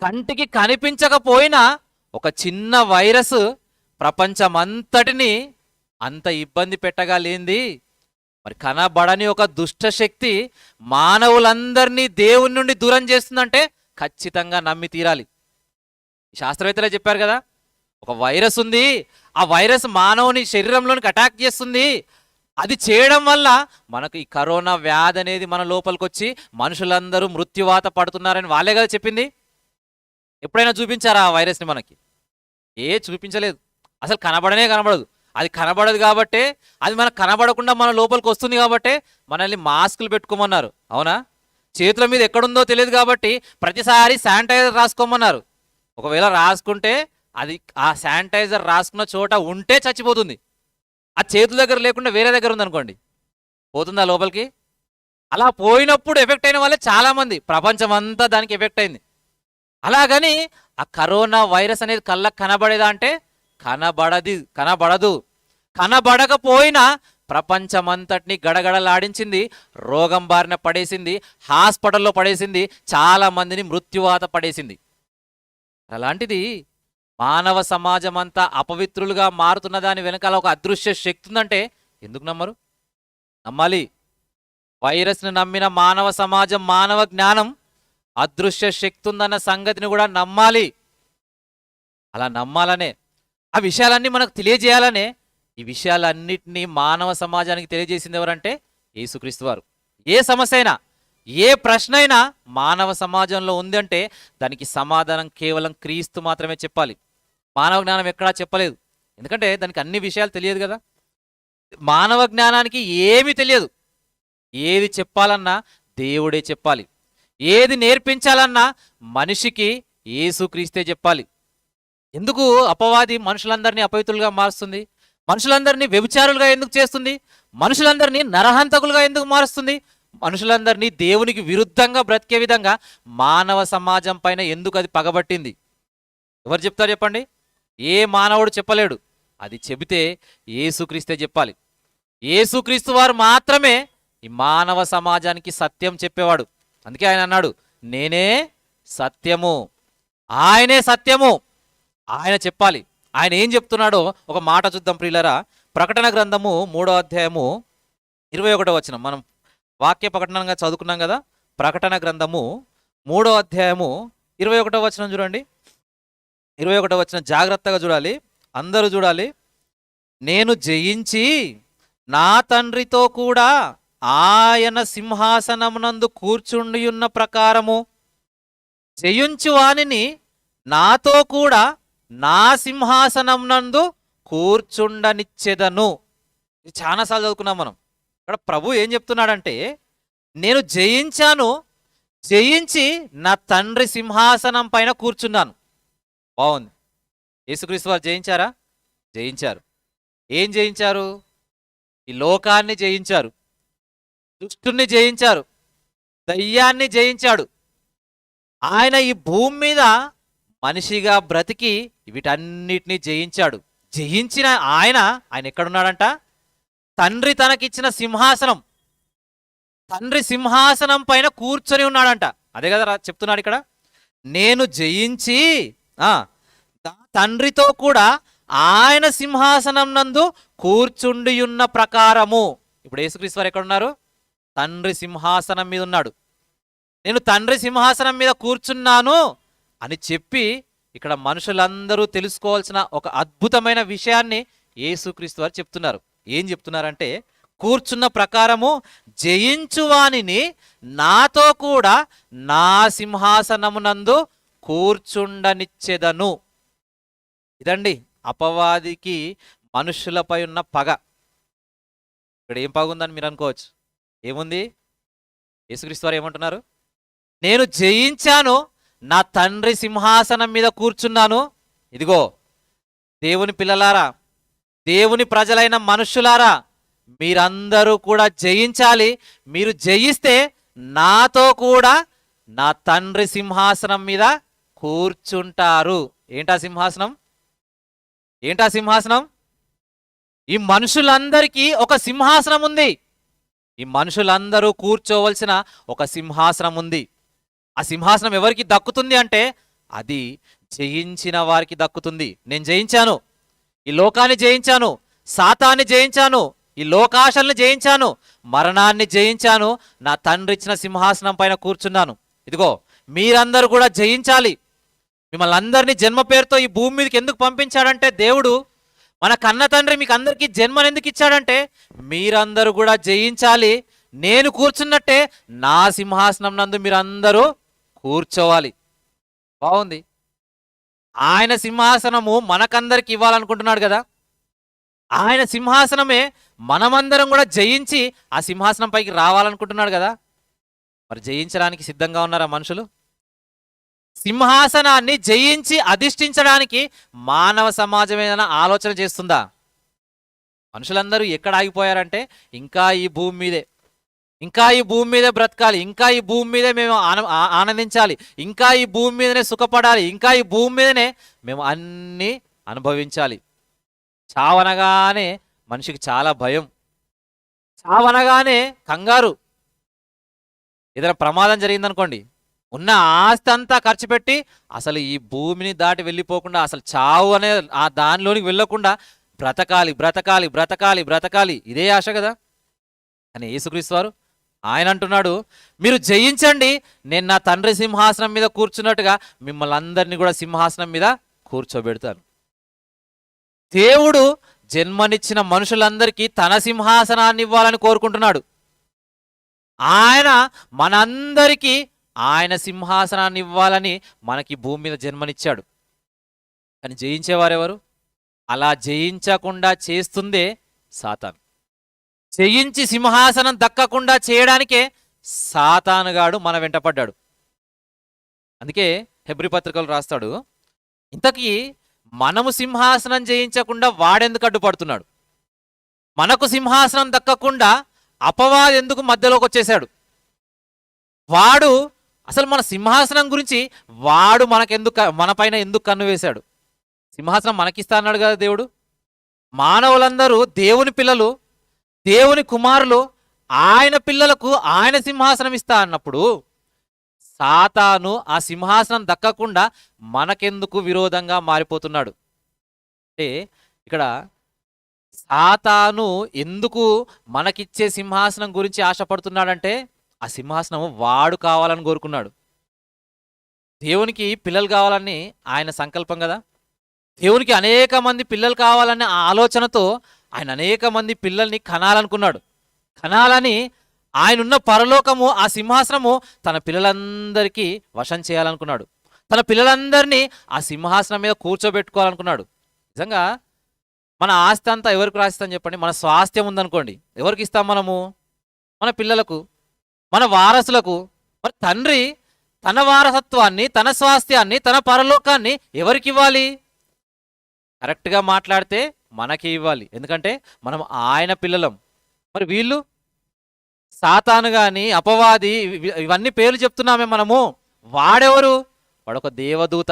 కంటికి కనిపించకపోయినా ఒక చిన్న వైరస్ ప్రపంచం అంతటిని అంత ఇబ్బంది పెట్టగా లేంది. మరి కనబడని ఒక దుష్టశక్తి మానవులందరినీ దేవుని నుండి దూరం చేస్తుందంటే ఖచ్చితంగా నమ్మి తీరాలి. శాస్త్రవేత్తలే చెప్పారు కదా, ఒక వైరస్ ఉంది, ఆ వైరస్ మానవుని శరీరంలోనికి అటాక్ చేస్తుంది, అది చేయడం వల్ల మనకు ఈ కరోనా వ్యాధి అనేది మన లోపలికి వచ్చి మనుషులందరూ మృత్యువాత పడుతున్నారని వాళ్ళే కదా చెప్పింది. ఎప్పుడైనా చూపించారా ఆ వైరస్ని మనకి? చూపించలేదు. అసలు కనబడదు. అది కనబడదు కాబట్టే, అది మనకు కనబడకుండా మన లోపలికి వస్తుంది కాబట్టే మనల్ని మాస్కులు పెట్టుకోమన్నారు. అవునా? చేతుల మీద ఎక్కడుందో తెలియదు కాబట్టి ప్రతిసారి శానిటైజర్ రాసుకోమన్నారు. ఒకవేళ రాసుకుంటే అది ఆ శానిటైజర్ రాసుకున్న చోట ఉంటే చచ్చిపోతుంది. ఆ చేతుల దగ్గర లేకుండా వేరే దగ్గర ఉందనుకోండి, పోతుందా లోపలికి? అలా పోయినప్పుడు ఎఫెక్ట్ అయిన వాళ్ళే చాలామంది, ప్రపంచం అంతా దానికి ఎఫెక్ట్ అయింది. అలాగని ఆ కరోనా వైరస్ అనేది కళ్ళకు కనబడేదా అంటే కనబడదు. కనబడకపోయినా ప్రపంచమంతటిని గడగడలాడించింది, రోగం బారిన పడేసింది, హాస్పిటల్లో పడేసింది, చాలా మందిని మృత్యువాత పడేసింది. అలాంటిది మానవ సమాజం అంతా అపవిత్రులుగా మారుతున్న దాని వెనకాల ఒక అదృశ్య శక్తి ఉందంటే ఎందుకు నమ్మరు? నమ్మాలి. వైరస్ను నమ్మిన మానవ సమాజం, మానవ జ్ఞానం అదృశ్య శక్తి ఉందన్న సంగతిని కూడా నమ్మాలి. అలా నమ్మాలనే, ఆ విషయాలన్నీ మనకు తెలియజేయాలనే ఈ విషయాలన్నింటినీ మానవ సమాజానికి తెలియజేసింది ఎవరంటే యేసుక్రీస్తు వారు. ఏ సమస్య అయినా, ఏ ప్రశ్న అయినా మానవ సమాజంలో ఉందంటే దానికి సమాధానం కేవలం క్రీస్తు మాత్రమే చెప్పాలి. మానవ జ్ఞానం ఎక్కడా చెప్పలేదు. ఎందుకంటే దానికి అన్ని విషయాలు తెలియదు కదా. మానవ జ్ఞానానికి ఏమీ తెలియదు. ఏది చెప్పాలన్నా దేవుడే చెప్పాలి. ఏది నేర్పించాలన్నా మనిషికి యేసుక్రీస్తే చెప్పాలి. ఎందుకు అపవాది మనుషులందరినీ అపవిత్రులుగా మారుస్తుంది? మనుషులందరినీ వ్యభిచారులుగా ఎందుకు చేస్తుంది? మనుషులందరినీ నరహంతకులుగా ఎందుకు మారుస్తుంది? మనుషులందరినీ దేవునికి విరుద్ధంగా బ్రతికే విధంగా మానవ సమాజం పైన ఎందుకు అది పగబట్టింది? ఎవరు చెప్తారు చెప్పండి? ఏ మానవుడు చెప్పలేడు. అది చెబితే యేసుక్రీస్తే చెప్పాలి. యేసుక్రీస్తు వారు మాత్రమే ఈ మానవ సమాజానికి సత్యం చెప్పేవాడు. అందుకే ఆయన అన్నాడు, నేనే సత్యము. ఆయనే సత్యము. ఆయన చెప్పాలి. ఆయన ఏం చెప్తున్నాడో ఒక మాట చూద్దాం ప్రియులరా. ప్రకటన గ్రంథము 3వ అధ్యాయము 21వ వచనం మనం వాక్య ప్రకటనగా చదువుకున్నాం కదా. ప్రకటన గ్రంథము 3వ అధ్యాయము 21వ వచనం చూడండి. 21వ వచనం జాగ్రత్తగా చూడాలి, అందరూ చూడాలి. నేను జయించి నా తండ్రితో కూడా ఆయన సింహాసనమునందు కూర్చుండి ఉన్న ప్రకారము జయించు వానిని నాతో కూడా నా సింహాసనం నందు కూర్చుండనిచ్చెదను. ఇది చాలాసార్లు చదువుకున్నాం మనం. ఇక్కడ ప్రభు ఏం చెప్తున్నాడంటే, నేను జయించాను, జయించి నా తండ్రి సింహాసనం పైన కూర్చున్నాను. బాగుంది. యేసుక్రీస్తు వారు జయించారా? జయించారు. ఏం జయించారు? ఈ లోకాన్ని జయించారు, దుష్టుని జయించారు, దయ్యాన్ని జయించాడు. ఆయన ఈ భూమి మీద మనిషిగా బ్రతికి వీటన్నిటినీ జయించాడు. జయించిన ఆయన ఎక్కడున్నాడంట? తండ్రి తనకిచ్చిన సింహాసనం, తండ్రి సింహాసనం పైన కూర్చొని ఉన్నాడంట. అదే కదా చెప్తున్నాడు ఇక్కడ. నేను జయించి తండ్రితో కూడా ఆయన సింహాసనం నందు కూర్చుండి ఉన్న ప్రకారము. ఇప్పుడు యేసుక్రీస్తు వారు ఎక్కడున్నారు? తండ్రి సింహాసనం మీద ఉన్నాడు. నేను తండ్రి సింహాసనం మీద కూర్చున్నాను అని చెప్పి ఇక్కడ మనుషులందరూ తెలుసుకోవాల్సిన ఒక అద్భుతమైన విషయాన్ని యేసుక్రీస్తు వారు చెప్తున్నారు. ఏం చెప్తున్నారంటే, కూర్చున్న ప్రకారము జయించువానిని నాతో కూడా నా సింహాసనమునందు కూర్చుండనిచ్చెదను. ఇదండి అపవాదికి మనుషులపై ఉన్న పగ. ఇక్కడ ఏం పగ ఉందని మీరు అనుకోవచ్చు. ఏముంది? యేసుక్రీస్తు వారు ఏమంటున్నారు? నేను జయించాను, నా తండ్రి సింహాసనం మీద కూర్చున్నాను. ఇదిగో దేవుని పిల్లలారా, దేవుని ప్రజలైన మనుషులారా, మీరందరూ కూడా జయించాలి. మీరు జయిస్తే నాతో కూడా నా తండ్రి సింహాసనం మీద కూర్చుంటారు. ఏంటా సింహాసనం? ఏంటా సింహాసనం? ఈ మనుషులందరికీ ఒక సింహాసనం ఉంది. ఈ మనుషులందరూ కూర్చోవలసిన ఒక సింహాసనం ఉంది. ఆ సింహాసనం ఎవరికి దక్కుతుంది అంటే అది జయించిన వారికి దక్కుతుంది. నేను జయించాను, ఈ లోకాన్ని జయించాను, సాతాన్ని జయించాను, ఈ లోకాశల్ని జయించాను, మరణాన్ని జయించాను, నా తండ్రి ఇచ్చిన సింహాసనం పైన కూర్చున్నాను. ఇదిగో మీరందరూ కూడా జయించాలి. మిమ్మల్ని అందరినీ జన్మ పేరుతో ఈ భూమి మీదకి ఎందుకు పంపించాడంటే, దేవుడు మన కన్న తండ్రి మీకు అందరికీ జన్మను ఎందుకు ఇచ్చాడంటే మీరందరూ కూడా జయించాలి. నేను కూర్చున్నట్టే నా సింహాసనం నందు మీరందరూ కూర్చోవాలి. బాగుంది. ఆయన సింహాసనము మనకందరికి ఇవ్వాలనుకుంటున్నాడు కదా. ఆయన సింహాసనమే మనమందరం కూడా జయించి ఆ సింహాసనం పైకి రావాలనుకుంటున్నాడు కదా. మరి జయించడానికి సిద్ధంగా ఉన్నారా మనుషులు? సింహాసనాన్ని జయించి అధిష్ఠించడానికి మానవ సమాజం ఏదైనా ఆలోచన చేస్తుందా? మనుషులందరూ ఎక్కడ ఆగిపోయారంటే ఇంకా ఈ భూమి మీదే, ఇంకా ఈ భూమి మీదే బ్రతకాలి, ఇంకా ఈ భూమి మీదే మేము ఆనందించాలి, ఇంకా ఈ భూమి మీదనే సుఖపడాలి, ఇంకా ఈ భూమి మీదనే మేము అన్నీ అనుభవించాలి. చావనగానే మనిషికి చాలా భయం, చావనగానే కంగారు. ఏదైనా ప్రమాదం జరిగిందనుకోండి, ఉన్న ఆస్తి అంతా ఖర్చు పెట్టి అసలు ఈ భూమిని దాటి వెళ్ళిపోకుండా, అసలు చావు అనే ఆ దానిలోనికి వెళ్ళకుండా బ్రతకాలి బ్రతకాలి బ్రతకాలి బ్రతకాలి, ఇదే ఆశ కదా. అని యేసుక్రీస్తు వారు ఆయన అంటున్నాడు, మీరు జయించండి, నేను నా తండ్రి సింహాసనం మీద కూర్చున్నట్టుగా మిమ్మల్ని అందరినీ కూడా సింహాసనం మీద కూర్చోబెడతాను. దేవుడు జన్మనిచ్చిన మనుషులందరికీ తన సింహాసనాన్ని ఇవ్వాలని కోరుకుంటున్నాడు. ఆయన మనందరికీ ఆయన సింహాసనాన్ని ఇవ్వాలని మనకి భూమి మీద జన్మనిచ్చాడు. కానీ జయించేవారెవరు? అలా జయించకుండా చేస్తుందే సాతాను. జయించి సింహాసనం దక్కకుండా చేయడానికే సాతానుగాడు మన వెంటపడ్డాడు. అందుకే హెబ్రీ పత్రికలు రాస్తాడు, ఇంతకీ మనము సింహాసనం జయించకుండా వాడెందుకు అడ్డుపడుతున్నాడు? మనకు సింహాసనం దక్కకుండా అపవాది ఎందుకు మధ్యలోకి వచ్చేశాడు? వాడు అసలు మన సింహాసనం గురించి వాడు మన పైన ఎందుకు కన్ను వేశాడు? సింహాసనం మనకిస్తా అన్నాడు కదా దేవుడు. మానవులందరూ దేవుని పిల్లలు, దేవుని కుమారులు, ఆయన పిల్లలకు ఆయన సింహాసనం ఇస్తా అన్నప్పుడు సాతాను ఆ సింహాసనం దక్కకుండా మనకెందుకు విరోధంగా మారిపోతున్నాడు? అంటే ఇక్కడ సాతాను ఎందుకు మనకిచ్చే సింహాసనం గురించి ఆశపడుతున్నాడంటే, ఆ సింహాసనం వాడు కావాలని కోరుకున్నాడు. దేవునికి పిల్లలు కావాలని ఆయన సంకల్పం కదా. దేవునికి అనేక మంది పిల్లలు కావాలనే ఆలోచనతో ఆయన అనేక మంది పిల్లల్ని కనాలనుకున్నాడు. కనాలని ఆయనున్న పరలోకము, ఆ సింహాసనము తన పిల్లలందరికీ వశం చేయాలనుకున్నాడు. తన పిల్లలందరినీ ఆ సింహాసనం మీద కూర్చోబెట్టుకోవాలనుకున్నాడు. నిజంగా మన ఆస్తి అంతా ఎవరికి రాస్తాం చెప్పండి? మన స్వాస్థ్యం ఉందనుకోండి, ఎవరికి ఇస్తాం మనము? మన పిల్లలకు, మన వారసులకు. మరి తండ్రి తన వారసత్వాన్ని, తన స్వాస్థ్యాన్ని, తన పరలోకాన్ని ఎవరికి ఇవ్వాలి? కరెక్ట్గా మాట్లాడితే మనకి ఇవ్వాలి, ఎందుకంటే మనం ఆయన పిల్లలం. మరి వీళ్ళు సాతాను కానీ అపవాది, ఇవన్నీ పేర్లు చెప్తున్నామే మనము. వాడెవరు? వాడొక దేవదూత.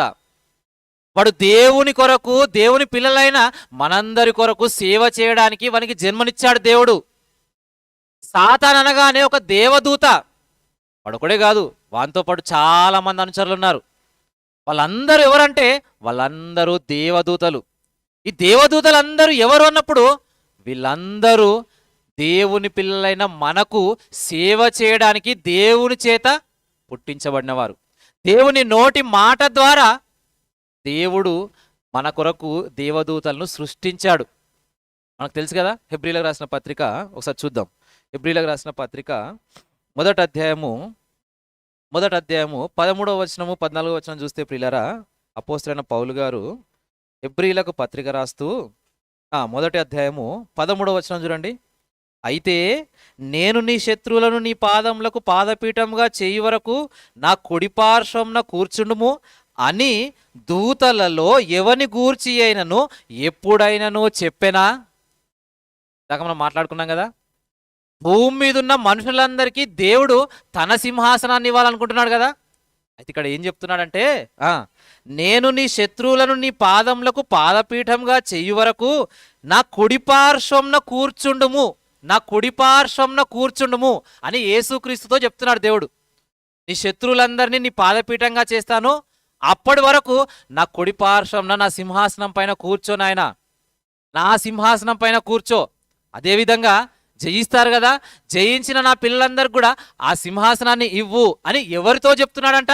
వాడు దేవుని కొరకు, దేవుని పిల్లలైన మనందరి కొరకు సేవ చేయడానికి వానికి జన్మనిచ్చాడు దేవుడు. సాతాను అనగానే ఒక దేవదూత. వాడొకడే కాదు, వానితో పాటు చాలా మంది అనుచరులు ఉన్నారు. వాళ్ళందరూ ఎవరంటే వాళ్ళందరూ దేవదూతలు. ఈ దేవదూతలందరూ ఎవరు అన్నప్పుడు వీళ్ళందరూ దేవుని పిల్లలైన మనకు సేవ చేయడానికి దేవుని చేత పుట్టించబడినవారు. దేవుని నోటి మాట ద్వారా దేవుడు మన కొరకు దేవదూతలను సృష్టించాడు. మనకు తెలుసు కదా. హెబ్రీలకు రాసిన పత్రిక ఒకసారి చూద్దాం. హెబ్రీలకు రాసిన పత్రిక మొదటి అధ్యాయము 13వ వచనము 14వ వచనం చూస్తే ప్రియులారా, అపోస్తలుడైన పౌలు గారు హెబ్రీలకు పత్రిక రాస్తూ మొదటి అధ్యాయము 13వ వచనం చూడండి. అయితే నేను నీ శత్రువులను నీ పాదములకు పాదపీఠంగా చేయి వరకు నా కుడిపార్శ్వంన కూర్చుండుము అని దూతలలో ఎవని గూర్చి అయినను ఎప్పుడైనను చెప్పెనా? దాకా మనం మాట్లాడుకున్నాం కదా. భూమి మీద ఉన్న మనుషులందరికీ దేవుడు తన సింహాసనాన్ని ఇవ్వాలనుకుంటున్నాడు కదా. అయితే ఇక్కడ ఏం చెప్తున్నాడంటే, నేను నీ శత్రువులను నీ పాదములకు పాదపీఠంగా చెయ్యి వరకు నా కుడిపార్శ్వంన కూర్చుండుము, నా కుడిపార్శ్వంన కూర్చుండుము అని యేసుక్రీస్తుతో చెప్తున్నాడు దేవుడు. నీ శత్రువులందరినీ నీ పాదపీఠంగా చేస్తాను, అప్పటి వరకు నా కుడిపార్శ్వంన నా సింహాసనం పైన కూర్చో నాయనా, నా సింహాసనం పైన కూర్చో. అదేవిధంగా జయిస్తారు కదా, జయించిన నా పిల్లలందరికీ కూడా ఆ సింహాసనాన్ని ఇవ్వు అని ఎవరితో చెప్తున్నాడంట?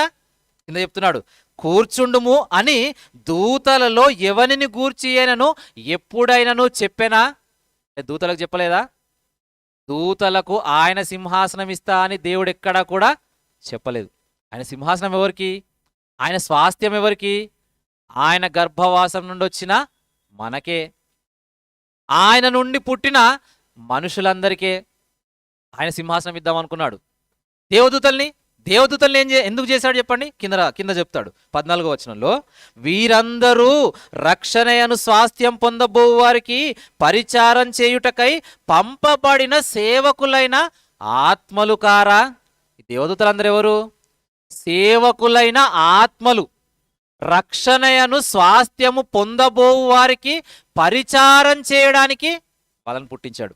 కింద చెప్తున్నాడు, కూర్చుండుము అని దూతలలో ఎవరిని గూర్చి అయినను ఎప్పుడైనను చెప్పేనా? దూతలకు చెప్పలేదా? దూతలకు ఆయన సింహాసనం ఇస్తా అని దేవుడు ఎక్కడా కూడా చెప్పలేదు. ఆయన సింహాసనం ఎవరికి? ఆయన స్వాస్థ్యం ఎవరికి? ఆయన గర్భవాసం నుండి వచ్చిన మనకే, ఆయన నుండి పుట్టిన మనుషులందరికీ ఆయన సింహాసనం ఇద్దాం అనుకున్నాడు. దేవదూతల్ని ఎందుకు చేశాడు చెప్పండి, కింద చెప్తాడు 14వ వచనంలో, వీరందరూ రక్షణయను స్వాస్థ్యం పొందబో వారికి పరిచారం చేయుటకై పంపబడిన సేవకులైన ఆత్మలు కారా. ఈ దేవదూతలందరూ ఎవరు? సేవకులైన ఆత్మలు. రక్షణయను స్వాస్థ్యము పొందబో వారికి పరిచారం చేయడానికి వాళ్ళని పుట్టించాడు.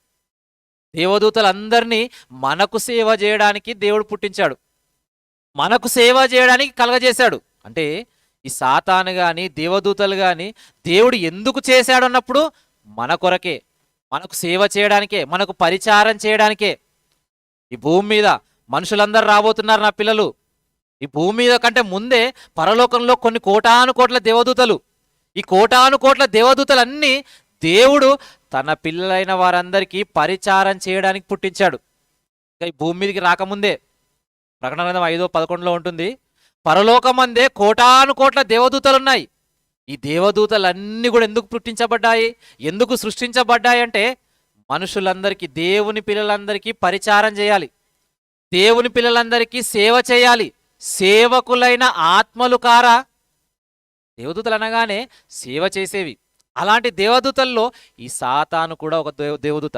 దేవదూతలందరినీ మనకు సేవ చేయడానికి దేవుడు పుట్టించాడు, మనకు సేవ చేయడానికి కలగజేశాడు. అంటే ఈ సాతాను గాని దేవదూతలు గాని దేవుడు ఎందుకు చేశాడు అన్నప్పుడు మన కొరకే, మనకు సేవ చేయడానికే, మనకు పరిచారం చేయడానికే. ఈ భూమి మీద మనుషులందరూ రాబోతున్నారు నా పిల్లలు. ఈ భూమి మీద కంటే ముందే పరలోకంలో కొన్ని కోటాను కోట్ల దేవదూతలు. ఈ కోటాను కోట్ల దేవదూతలన్నీ దేవుడు తన పిల్లలైన వారందరికీ పరిచారం చేయడానికి పుట్టించాడు. ఈ భూమి మీదకి రాకముందే ప్రకటన గ్రంథం 5:11 ఉంటుంది, పరలోకమందే కోటాను కోట్ల దేవదూతలున్నాయి. ఈ దేవదూతలన్నీ కూడా ఎందుకు పుట్టించబడ్డాయి, ఎందుకు సృష్టించబడ్డాయి అంటే మనుషులందరికీ, దేవుని పిల్లలందరికీ పరిచారం చేయాలి, దేవుని పిల్లలందరికీ సేవ చేయాలి. సేవకులైన ఆత్మలు కారా. దేవదూతలు అనగానే సేవ చేసేవి. అలాంటి దేవదూతల్లో ఈ సాతాను కూడా ఒక దేవదూత.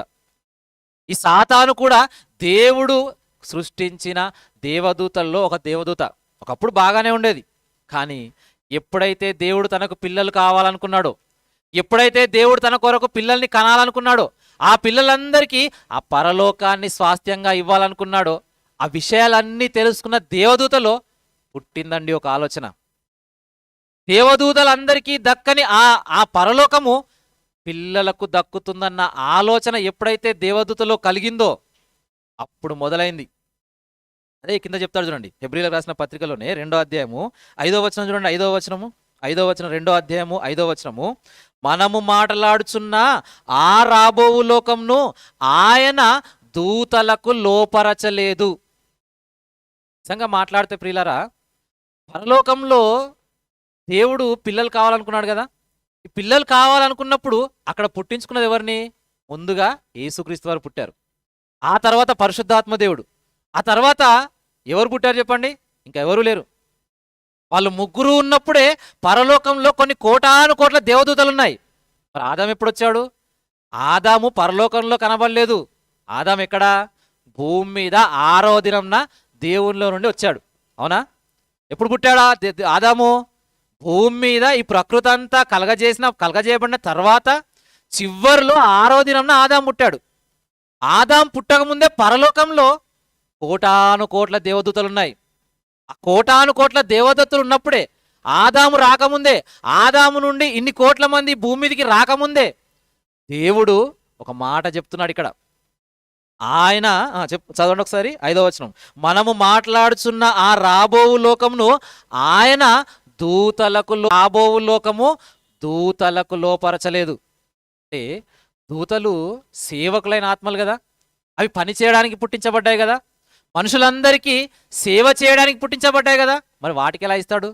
ఈ సాతాను కూడా దేవుడు సృష్టించిన దేవదూతల్లో ఒక దేవదూత. ఒకప్పుడు బాగానే ఉండేది, కానీ ఎప్పుడైతే దేవుడు తనకు పిల్లలు కావాలనుకున్నాడో, ఎప్పుడైతే దేవుడు తన కొరకు పిల్లల్ని కనాలనుకున్నాడో, ఆ పిల్లలందరికీ ఆ పరలోకాన్ని స్వాస్థ్యంగా ఇవ్వాలనుకున్నాడో, ఆ విషయాలన్నీ తెలుసుకున్న దేవదూతలో పుట్టిందండి ఒక ఆలోచన. దేవదూతలందరికీ దక్కని ఆ పరలోకము పిల్లలకు దక్కుతుందన్న ఆలోచన ఎప్పుడైతే దేవదూతలో కలిగిందో అప్పుడు మొదలైంది. అదే కింద చెప్తాడు చూడండి, హెబ్రీలకు రాసిన పత్రికలోనే 2వ అధ్యాయము 5వ వచనం చూడండి. 5వ వచనం 2వ అధ్యాయము 5వ వచనము, మనము మాట్లాడుచున్న ఆ రాబోవు లోకంను ఆయన దూతలకు లోపరచలేదు. నిజంగా మాట్లాడితే ప్రియులారా, పరలోకంలో దేవుడు పిల్లలు కావాలనుకున్నాడు కదా. ఈ పిల్లలు కావాలనుకున్నప్పుడు అక్కడ పుట్టించుకున్నది ఎవరిని? ముందుగా యేసుక్రీస్తు వారు పుట్టారు, ఆ తర్వాత పరిశుద్ధాత్మ దేవుడు, ఆ తర్వాత ఎవరు పుట్టారు చెప్పండి? ఇంకా ఎవరు లేరు. వాళ్ళు ముగ్గురు ఉన్నప్పుడే పరలోకంలో కొన్ని కోటాను కోట్ల దేవదూతలు ఉన్నాయి. మరి ఆదాము ఎప్పుడు వచ్చాడు? ఆదాము పరలోకంలో కనబడలేదు. ఆదాము ఎక్కడా? భూమి మీద 6వ దినంన దేవునిలో నుండి వచ్చాడు. అవునా? ఎప్పుడు పుట్టాడా ఆదాము? భూమి మీద ఈ ప్రకృతి అంతా కలగజేయబడిన తర్వాత చివరిలో 6వ దినంన ఆదాము పుట్టాడు. ఆదాము పుట్టకముందే పరలోకంలో కోటాను కోట్ల దేవదూతలు ఉన్నాయి. ఆ కోటాను కోట్ల దేవదూతలు ఉన్నప్పుడే, ఆదాము రాకముందే, ఆదాము నుండి ఇన్ని కోట్ల మంది భూమి మీదకి రాకముందే దేవుడు ఒక మాట చెప్తున్నాడు ఇక్కడ. ఆయన చదవండి ఒకసారి 5వ వచనం, మనము మాట్లాడుచున్న ఆ రాబోవు లోకమును ఆయన రాబోవు లోకము దూతలకు లోపరచలేదు. అంటే దూతలు సేవకులైన ఆత్మలు కదా, అవి పని చేయడానికి పుట్టించబడ్డాయి కదా, మనుషులందరికీ సేవ చేయడానికి పుట్టించబడ్డాయి కదా. మరి వాటికి ఎలా ఇస్తాడు?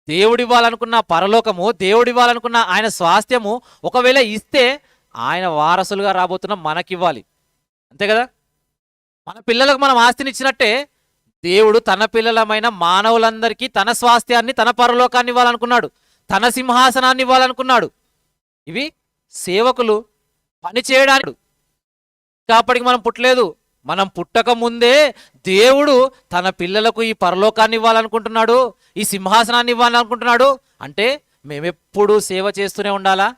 దేవుడివ్వాలనుకున్న పరలోకము, దేవుడివ్వాలనుకున్న ఆయన స్వాస్థ్యము ఒకవేళ ఇస్తే ఆయన వారసులుగా రాబోతున్న మనకివ్వాలి, అంతే కదా. మన పిల్లలకు మనం ఆస్తినిచ్చినట్టే దేవుడు తన పిల్లలమైన మానవులందరికీ తన స్వాస్థ్యాన్ని, తన పరలోకాన్ని ఇవ్వాలనుకున్నాడు, తన సింహాసనాన్ని ఇవ్వాలనుకున్నాడు. ఇవి సేవకులు పని చేయడానికి. కాపటికి మనం పుట్టలేదు, మనం పుట్టక ముందే దేవుడు తన పిల్లలకు ఈ పరలోకాన్ని ఇవ్వాలనుకుంటున్నాడు, ఈ సింహాసనాన్ని ఇవ్వాలనుకుంటున్నాడు. అంటే మేమెప్పుడు సేవ చేస్తూనే ఉండాలా?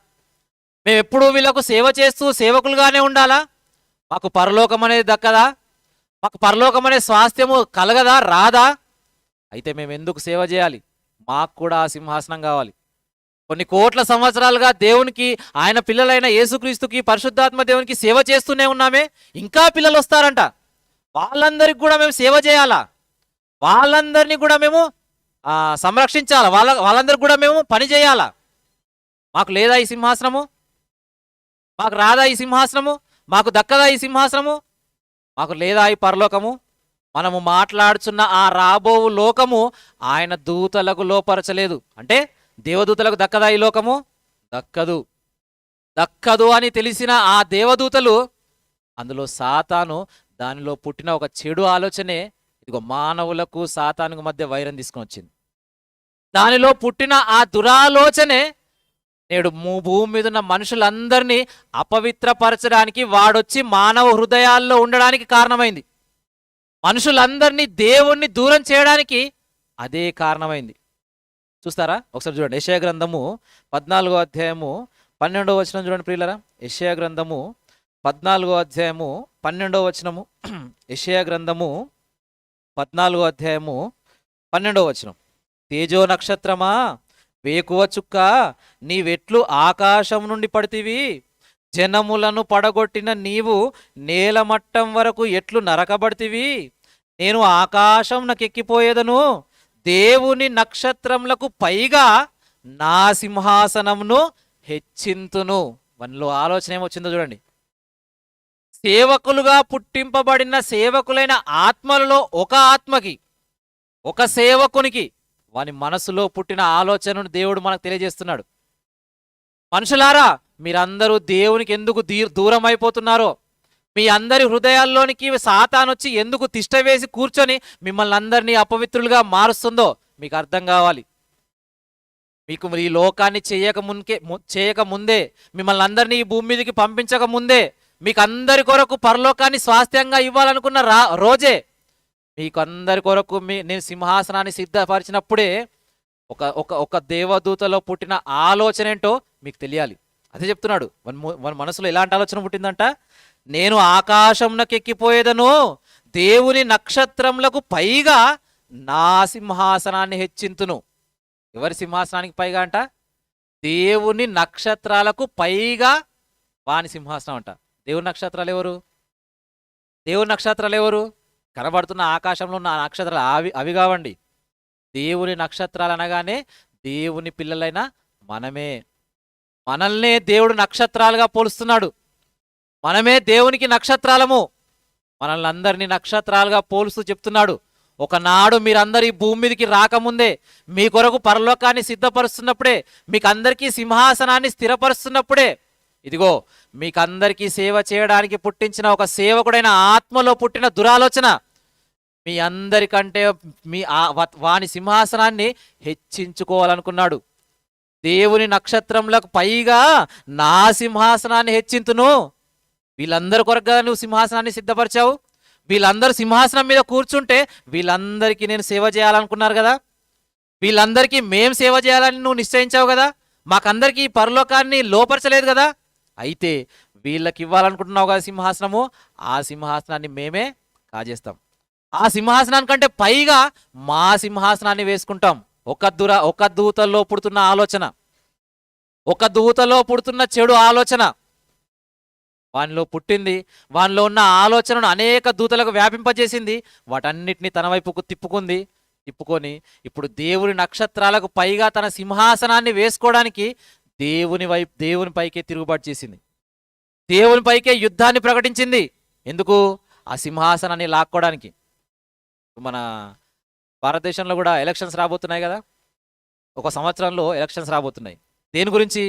మేమెప్పుడు వీళ్ళకు సేవ చేస్తూ సేవకులుగానే ఉండాలా? మాకు పరలోకం అనేది దక్కదా? మాకు పరలోకం అనే స్వాస్థ్యము కలగదా, రాదా? అయితే మేము ఎందుకు సేవ చేయాలి? మాకు కూడా ఆ సింహాసనం కావాలి. కొన్ని కోట్ల సంవత్సరాలుగా దేవునికి, ఆయన పిల్లలైన యేసుక్రీస్తుకి, పరిశుద్ధాత్మ దేవునికి సేవ చేస్తూనే ఉన్నామే. ఇంకా పిల్లలు వస్తారంట, వాళ్ళందరికీ కూడా మేము సేవ చేయాలా? వాళ్ళందరినీ కూడా మేము సంరక్షించాలా? వాళ్ళందరికీ కూడా మేము పని చేయాలా? మాకు లేదా ఈ సింహాసనము? మాకు రాదా ఈ సింహాసనము? మాకు దక్కదా ఈ సింహాసనము? మాకు లేదా ఈ పరలోకము? మనము మాట్లాడుచున్న ఆ రాబోవు లోకము ఆయన దూతలకు లోపరచలేదు. అంటే దేవదూతలకు దక్కదా ఈ లోకము? దక్కదు అని తెలిసిన ఆ దేవదూతలు, అందులో సాతాను దానిలో పుట్టిన ఒక చెడు ఆలోచనే ఇదిగో మానవులకు సాతానుకు మధ్య వైరం తీసుకొని వచ్చింది. దానిలో పుట్టిన ఆ దురాలోచనే నేడు భూమి మీద ఉన్న మనుషులందరినీ అపవిత్రపరచడానికి వాడొచ్చి మానవ హృదయాల్లో ఉండడానికి కారణమైంది. మనుషులందరినీ దేవుణ్ణి దూరం చేయడానికి అదే కారణమైంది. చూస్తారా ఒకసారి చూడండి, యెషయా గ్రంథము 14వ అధ్యాయము 12వ వచనం చూడండి ప్రియులరా. యెషయా గ్రంథము 14వ అధ్యాయము 12వ వచనము. యెషయా గ్రంథము 14వ అధ్యాయము 12వ వచనం. తేజో నక్షత్రమా, వేకువ చుక్క, నీవెట్లు ఆకాశం నుండి పడితివి? జనములను పడగొట్టిన నీవు నేలమట్టం వరకు ఎట్లు నరకబడితివి? నేను ఆకాశం నాకెక్కిపోయేదను, దేవుని నక్షత్రములకు పైగా నా సింహాసనమును హెచ్చింతును. మనలో ఆలోచన ఏమొచ్చిందో చూడండి. సేవకులుగా పుట్టింపబడిన సేవకులైన ఆత్మలలో ఒక ఆత్మకి, ఒక సేవకునికి వాని మనసులో పుట్టిన ఆలోచనను దేవుడు మనకు తెలియజేస్తున్నాడు. మనుషులారా, మీరందరూ దేవునికి ఎందుకు దూరం అయిపోతున్నారో, మీ అందరి హృదయాల్లోనికి సాతానొచ్చి ఎందుకు తిష్ట వేసి కూర్చొని మిమ్మల్ని అందరినీ అపవిత్రులుగా మారుస్తుందో మీకు అర్థం కావాలి. మీకు ఈ లోకాన్ని చేయక ముందే, మిమ్మల్ని అందరినీ ఈ భూమి మీదకి పంపించక ముందే, మీకు అందరి కొరకు పరలోకాన్ని స్వాస్థ్యంగా ఇవ్వాలనుకున్న రోజే, మీకు అందరి కొరకు నేను సింహాసనాన్ని సిద్ధపరిచినప్పుడే ఒక దేవదూతలో పుట్టిన ఆలోచన ఏంటో మీకు తెలియాలి. అదే చెప్తున్నాడు. మన మనసులో ఎలాంటి ఆలోచన పుట్టిందంట? నేను ఆకాశంనకెక్కిపోయేదను, దేవుని నక్షత్రములకు పైగా నా సింహాసనాన్ని హెచ్చింతును. ఎవరి సింహాసనానికి పైగా అంట? దేవుని నక్షత్రాలకు పైగా వాని సింహాసనం అంట. దేవుని నక్షత్రాలు ఎవరు? దేవుని నక్షత్రాలు ఎవరు? కనబడుతున్న ఆకాశంలో ఉన్న నక్షత్రాలు అవి కావండి. దేవుని నక్షత్రాలు అనగానే దేవుని పిల్లలైన మనమే. మనల్నే దేవుడు నక్షత్రాలుగా పోలుస్తున్నాడు. మనమే దేవునికి నక్షత్రాలము. మనల్ని అందరినీ నక్షత్రాలుగా పోలుస్తూ చెప్తున్నాడు. ఒకనాడు మీరందరూ ఈ భూమి మీదకి రాకముందే, మీ కొరకు పరలోకాన్ని సిద్ధపరుస్తున్నప్పుడే, మీకు అందరికీ సింహాసనాన్ని స్థిరపరుస్తున్నప్పుడే, ఇదిగో మీకందరికీ సేవ చేయడానికి పుట్టించిన ఒక సేవకుడైన ఆత్మలో పుట్టిన దురాలోచన మీ అందరికంటే వాని సింహాసనాన్ని హెచ్చించుకోవాలనుకున్నాడు. దేవుని నక్షత్రములకు పైగా నా సింహాసనాన్ని హెచ్చింతును. వీళ్ళందరి కొరకుగా నువ్వు సింహాసనాన్ని సిద్ధపరిచావు. వీళ్ళందరూ సింహాసనం మీద కూర్చుంటే వీళ్ళందరికీ నేను సేవ చేయాలనుకున్నారు కదా, వీళ్ళందరికీ మేం సేవ చేయాలని నువ్వు నిశ్చయించావు కదా, మాకందరికీ పరలోకాన్ని లోపరచలేదు కదా, అయితే వీళ్ళకి ఇవ్వాలనుకుంటున్నావు కదా సింహాసనము, ఆ సింహాసనాన్ని మేమే కాజేస్తాం. ఆ సింహాసనానికంటే పైగా మా సింహాసనాన్ని వేసుకుంటాం. ఒక దూతల్లో పుడుతున్న ఆలోచన, ఒక దూతలో పుడుతున్న చెడు ఆలోచన వానిలో పుట్టింది. వానిలో ఉన్న ఆలోచనను అనేక దూతలకు వ్యాపింపజేసింది. వాటన్నిటిని తన వైపుకు తిప్పుకొని ఇప్పుడు దేవుని నక్షత్రాలకు పైగా తన సింహాసనాన్ని వేసుకోవడానికి దేవుని పైకే తిరుగుబాటు చేసింది. దేవుని పైకే యుద్ధాన్ని ప్రకటించింది. ఎందుకు? ఆ సింహాసనాన్ని లాక్కోవడానికి. మన భారతదేశంలో కూడా ఎలక్షన్స్ రాబోతున్నాయి కదా, ఒక సంవత్సరంలో ఎలక్షన్స్ రాబోతున్నాయి. దేని గురించి?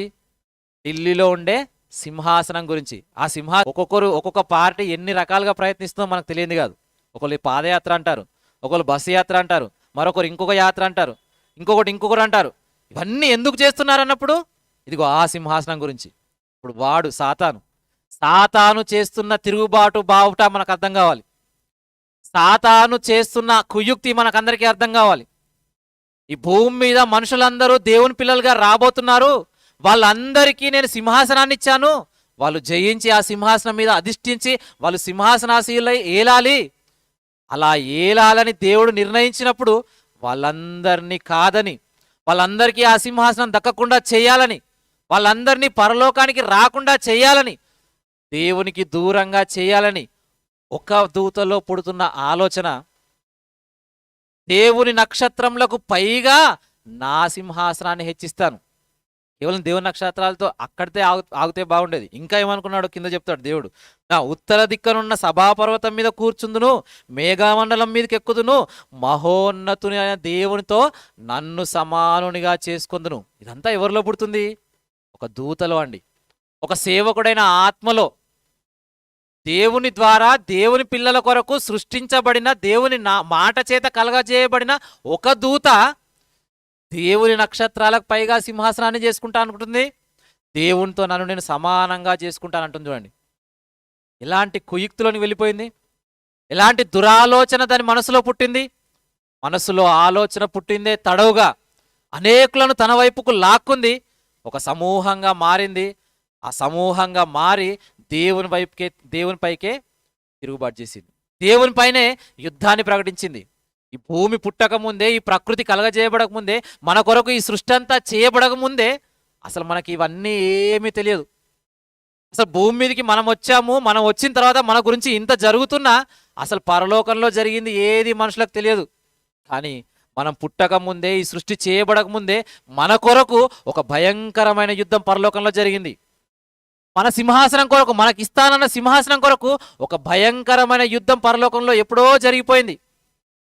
ఢిల్లీలో ఉండే సింహాసనం గురించి. ఆ ఒక్కొక్క పార్టీ ఎన్ని రకాలుగా ప్రయత్నిస్తుందో మనకు తెలియదు కాదు. ఒకళ్ళు పాదయాత్ర అంటారు, ఒకళ్ళు బస్సు యాత్ర అంటారు, మరొకరు ఇంకొక యాత్ర అంటారు, ఇంకొకరు అంటారు. ఇవన్నీ ఎందుకు చేస్తున్నారు అన్నప్పుడు ఇదిగో ఆ సింహాసనం గురించి. ఇప్పుడు వాడు సాతాను చేస్తున్న తిరుగుబాటు బావుట మనకు అర్థం కావాలి. సాతాను చేస్తున్న కుయుక్తి మనకందరికీ అర్థం కావాలి. ఈ భూమి మీద మనుషులందరూ దేవుని పిల్లలుగా రాబోతున్నారు. వాళ్ళందరికీ నేను సింహాసనాన్ని ఇచ్చాను. వాళ్ళు జయించి ఆ సింహాసనం మీద అధిష్ఠించి వాళ్ళు సింహాసనాసీనులై ఏలాలి. అలా ఏలాలని దేవుడు నిర్ణయించినప్పుడు వాళ్ళందరినీ కాదని, వాళ్ళందరికీ ఆ సింహాసనం దక్కకుండా చేయాలని, వాళ్ళందరినీ పరలోకానికి రాకుండా చేయాలని, దేవునికి దూరంగా చేయాలని ఒక దూతలో పుడుతున్న ఆలోచన, దేవుని నక్షత్రములకు పైగా నా సింహాసనాన్ని హెచ్చిస్తాను. కేవలం దేవుని నక్షత్రాలతో అక్కడితే ఆగితే బాగుండేది. ఇంకా ఏమనుకున్నాడు కింద చెప్తాడు దేవుడు. నా ఉత్తర దిక్కనున్న సభాపర్వతం మీద కూర్చుందును, మేఘామండలం మీదకి ఎక్కుదును, మహోన్నతుని అయిన దేవునితో నన్ను సమానునిగా చేసుకుందును. ఇదంతా ఎవరిలో పుడుతుంది? ఒక దూతలో అండి, ఒక సేవకుడైన ఆత్మలో. దేవుని ద్వారా దేవుని పిల్లల కొరకు సృష్టించబడిన దేవుని మాట చేత కలగజేయబడిన ఒక దూత దేవుని నక్షత్రాలకు పైగా సింహాసనాన్ని చేసుకుంటా అనుకుంటుంది. దేవునితో నన్ను నేను సమానంగా చేసుకుంటానంటుంది. చూడండి ఎలాంటి కుయుక్తులోని వెళ్ళిపోయింది, ఎలాంటి దురాలోచన దాని మనసులో పుట్టింది. మనసులో ఆలోచన పుట్టిందే తడవుగా అనేకులను తన వైపుకు లాక్కుంది. ఒక సమూహంగా మారింది. ఆ సమూహంగా మారి దేవునిపైకే తిరుగుబాటు చేసింది. దేవునిపైనే యుద్ధాన్ని ప్రకటించింది. ఈ భూమి పుట్టక ముందే, ఈ ప్రకృతి కలగజేయబడక ముందే, మన కొరకు ఈ సృష్టి అంతా చేయబడక ముందే అసలు మనకి ఇవన్నీ ఏమీ తెలియదు. అసలు భూమి మీదకి మనం వచ్చాము, మనం వచ్చిన తర్వాత మన గురించి ఇంత జరుగుతున్నా అసలు పరలోకంలో జరిగింది ఏది మనుషులకు తెలియదు. కానీ మనం పుట్టక ముందే, ఈ సృష్టి చేయబడక ముందే మన కొరకు ఒక భయంకరమైన యుద్ధం పరలోకంలో జరిగింది. మన సింహాసనం కొరకు, మనకి ఇస్తానన్న సింహాసనం కొరకు ఒక భయంకరమైన యుద్ధం పరలోకంలో ఎప్పుడో జరిగిపోయింది.